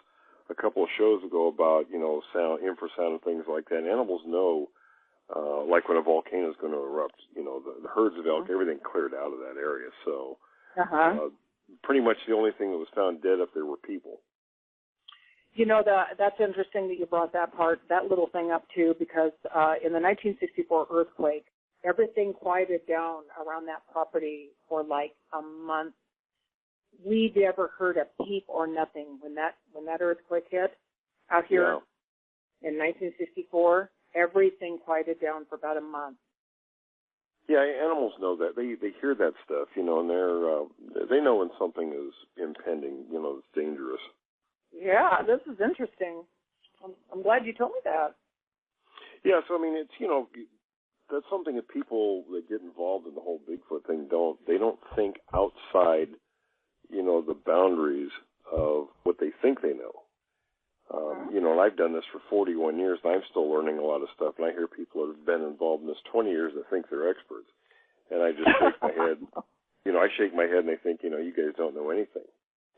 a couple of shows ago about, you know, sound, infrasound and things like that. And animals know, like when a volcano is going to erupt, you know, the herds of elk, everything cleared out of that area. So pretty much the only thing that was found dead up there were people. You know, that's interesting that you brought that little thing up too, because in the 1964 earthquake, everything quieted down around that property for like a month. We never heard a peep or nothing when that earthquake hit out here in 1964. Everything quieted down for about a month. Yeah, animals know that. They hear that stuff, you know, and they know when something is impending, you know, it's dangerous. Yeah, this is interesting. I'm glad you told me that. Yeah, so I mean, it's, you know, that's something that people that get involved in the whole Bigfoot thing don't think outside, you know, the boundaries of what they think they know. You know, and I've done this for 41 years, and I'm still learning a lot of stuff. And I hear people that have been involved in this 20 years that think they're experts. And I just shake my head. You know, I shake my head and I think, you know, you guys don't know anything.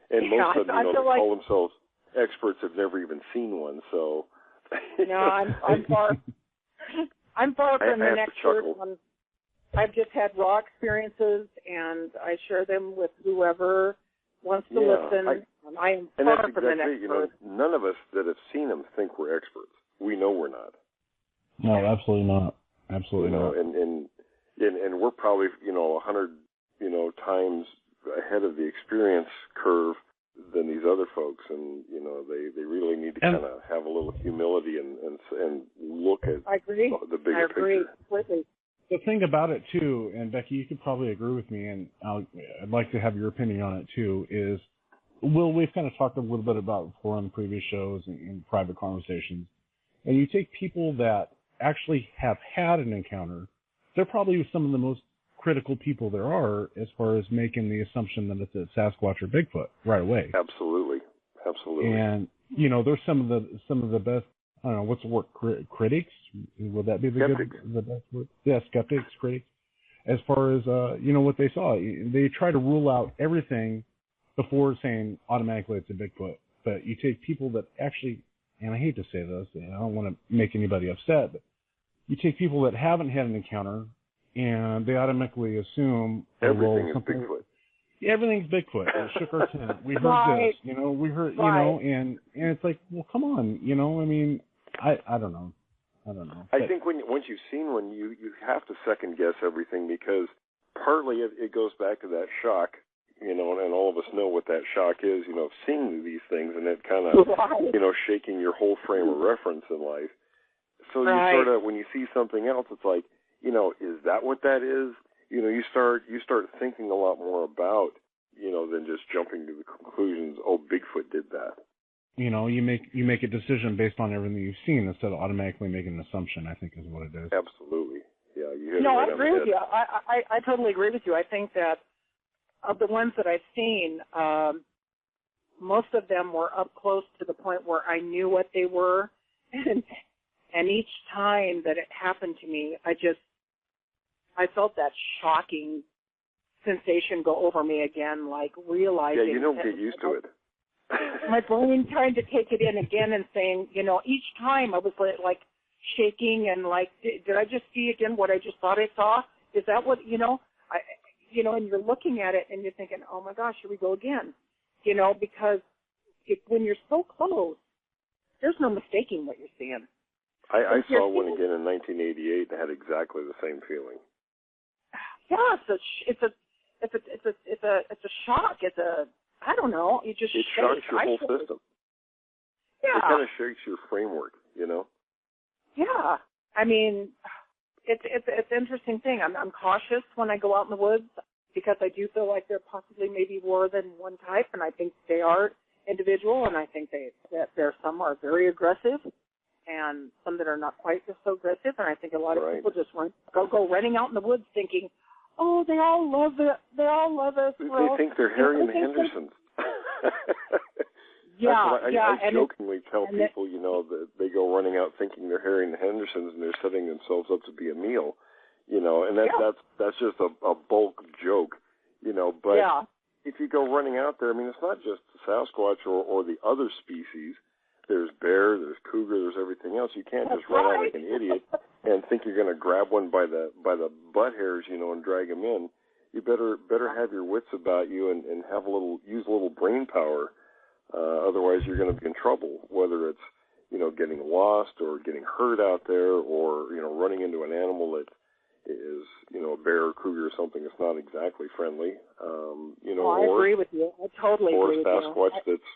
And most of them, you know, they call themselves experts, have never even seen one. So, no, I'm far from an expert. I've just had raw experiences, and I share them with whoever wants to listen. I am far from an expert. You know, none of us that have seen them think we're experts. We know we're not. No, absolutely not. Absolutely not. And we're probably, you know, 100, you know, times ahead of the experience curve than these other folks, and you know, they really need to kind of have a little humility and look at the bigger picture. Completely. The thing about it too, and Becky, you could probably agree with me, and I'd like to have your opinion on it too. Is we've kind of talked a little bit about before on the previous shows and in private conversations, and you take people that actually have had an encounter, they're probably some of the most critical people there are as far as making the assumption that it's a Sasquatch or Bigfoot right away. Absolutely. And there's some of the best. I don't know what's the word. Critics? Would that be the best word? Yeah, skeptics, critics. As far as what they saw, they try to rule out everything before saying automatically it's a Bigfoot. But you take people that actually, and I hate to say this, and I don't want to make anybody upset, but you take people that haven't had an encounter, and they automatically assume everything is Bigfoot. Everything's Bigfoot. We shook our tent. We heard this, we heard, and it's like, well, come on, I mean, I don't know. I think once you've seen one, you have to second guess everything, because partly it goes back to that shock, and all of us know what that shock is, seeing these things, and it kind of, shaking your whole frame of reference in life. So you sort of, when you see something else, it's like, is that what that is? You start thinking a lot more about, than just jumping to the conclusions, oh, Bigfoot did that. You make a decision based on everything you've seen instead of automatically making an assumption, I think is what it is. Absolutely. Yeah, I agree with you. I totally agree with you. I think that of the ones that I've seen, most of them were up close to the point where I knew what they were. And each time that it happened to me, I felt that shocking sensation go over me again, like realizing. Yeah, you don't get used to it. My brain trying to take it in again and saying, each time I was like shaking and like, did I just see again what I just thought I saw? Is that what, and you're looking at it and you're thinking, oh my gosh, here we go again. Because when you're so close, there's no mistaking what you're seeing. I saw one again in 1988 and had exactly the same feeling. Yeah, it's a shock. I don't know. It shocks your whole system. Yeah. It kind of shakes your framework, Yeah. I mean, it's an interesting thing. I'm cautious when I go out in the woods because I do feel like there possibly maybe more than one type, and I think they are individual, and I think that some are very aggressive, and some that are not quite so aggressive. And I think a lot of people just go running out in the woods thinking, oh, they all love it. They all love us. They think they're Harry and the Hendersons. I jokingly tell people, that they go running out thinking they're Harry and the Hendersons, and they're setting themselves up to be a meal, and that's just a bulk joke, But if you go running out there, I mean, it's not just the Sasquatch or the other species. There's bear, there's cougar, there's everything else. You can't just run out like an idiot and think you're going to grab one by the butt hairs, and drag him in. You better have your wits about you and use a little brain power. Otherwise, you're going to be in trouble. Whether it's getting lost or getting hurt out there, or running into an animal that is a bear or cougar or something that's not exactly friendly. I agree with you. I totally agree with you. Or a Sasquatch that's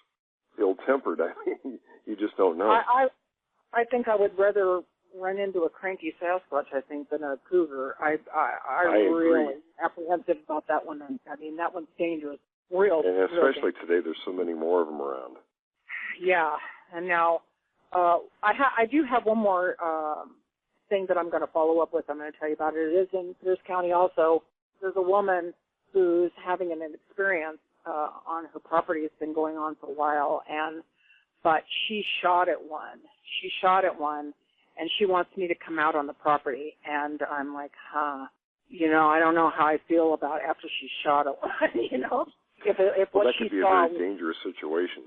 ill-tempered. I mean, you just don't know. I think I would rather run into a cranky Sasquatch, I think, than a cougar. I'm really apprehensive about that one. I mean, that one's dangerous. And especially today, there's so many more of them around. Yeah, and now I do have one more thing that I'm going to follow up with. I'm going to tell you about it. It is in Pierce County also. There's a woman who's having an experience on her property. It's been going on for a while, but she shot at one. And she wants me to come out on the property. And I'm like, I don't know how I feel about after she shot at one, If what that she could be saw, a very dangerous situation.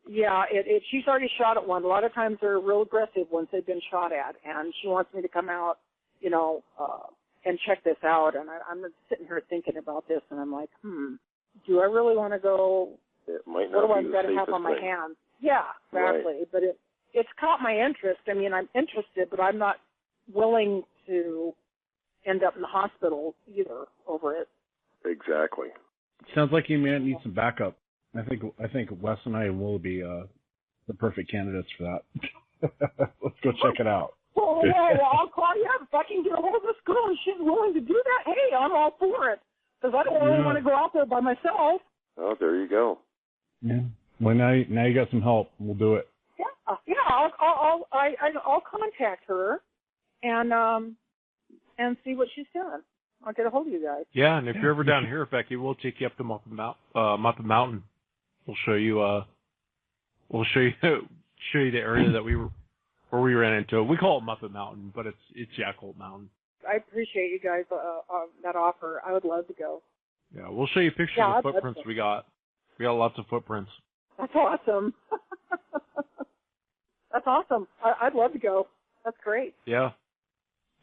Yeah, she's already shot at one. A lot of times they're real aggressive once they've been shot at. And she wants me to come out, and check this out. And I'm sitting here thinking about this, and I'm like, do I really want to go? It might not what do be I the got to have safest on my thing. hands? Yeah, exactly. Right. But it's caught my interest. I mean, I'm interested, but I'm not willing to end up in the hospital either over it. Exactly. Sounds like you may need some backup. I think Wes and I will be the perfect candidates for that. Let's go check it out. Well, I'll call you up if I can get a hold of this girl and she's willing to do that, hey, I'm all for it. Because I don't really want to go out there by myself. Oh, there you go. Yeah. Well, now you got some help. We'll do it. Yeah. I'll contact her and see what she's doing. I'll get a hold of you guys. Yeah, and if you're ever down here, Becky, we'll take you up to Muffin Mountain. We'll show you. We'll show you the area that where we ran into. We call it Muffin Mountain, but it's Yakult Mountain. I appreciate you guys that offer. I would love to go. Yeah, we'll show you pictures of footprints we got. We got lots of footprints. That's awesome. That's awesome. I'd love to go. That's great. Yeah.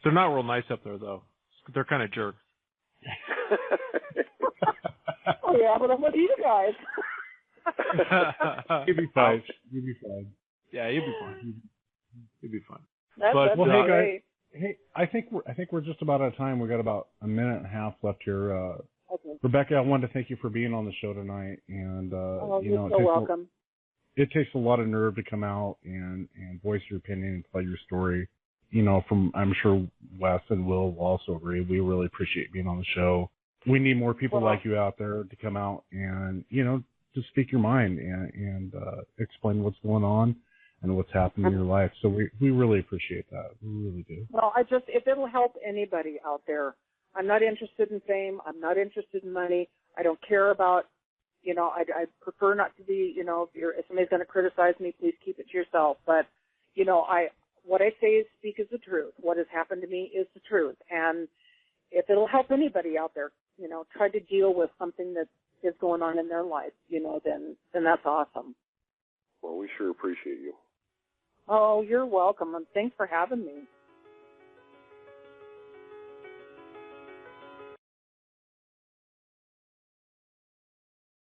They're not real nice up there, though. They're kind of jerks. Oh, yeah, but I'm with you guys. You'll be fine. You'll be fine. Yeah, you'll be fine. You'll be fine. That's hey, guys. great. Hey, I think we're just about out of time. We got about a minute and a half left here. Okay. Rebecca, I wanted to thank you for being on the show tonight, and you're so welcome. It takes a lot of nerve to come out and voice your opinion and tell your story. From I'm sure Wes and Will also agree. We really appreciate being on the show. We need more people like you out there to come out and to speak your mind and explain what's going on and what's happening in your life. So we really appreciate that. We really do. Well, if it'll help anybody out there, I'm not interested in fame. I'm not interested in money. I don't care about, I prefer not to be, if somebody's going to criticize me, please keep it to yourself. But, what I say is speak is the truth. What has happened to me is the truth. And if it'll help anybody out there, try to deal with something that is going on in their life, then that's awesome. Well, we sure appreciate you. Oh, you're welcome. And thanks for having me.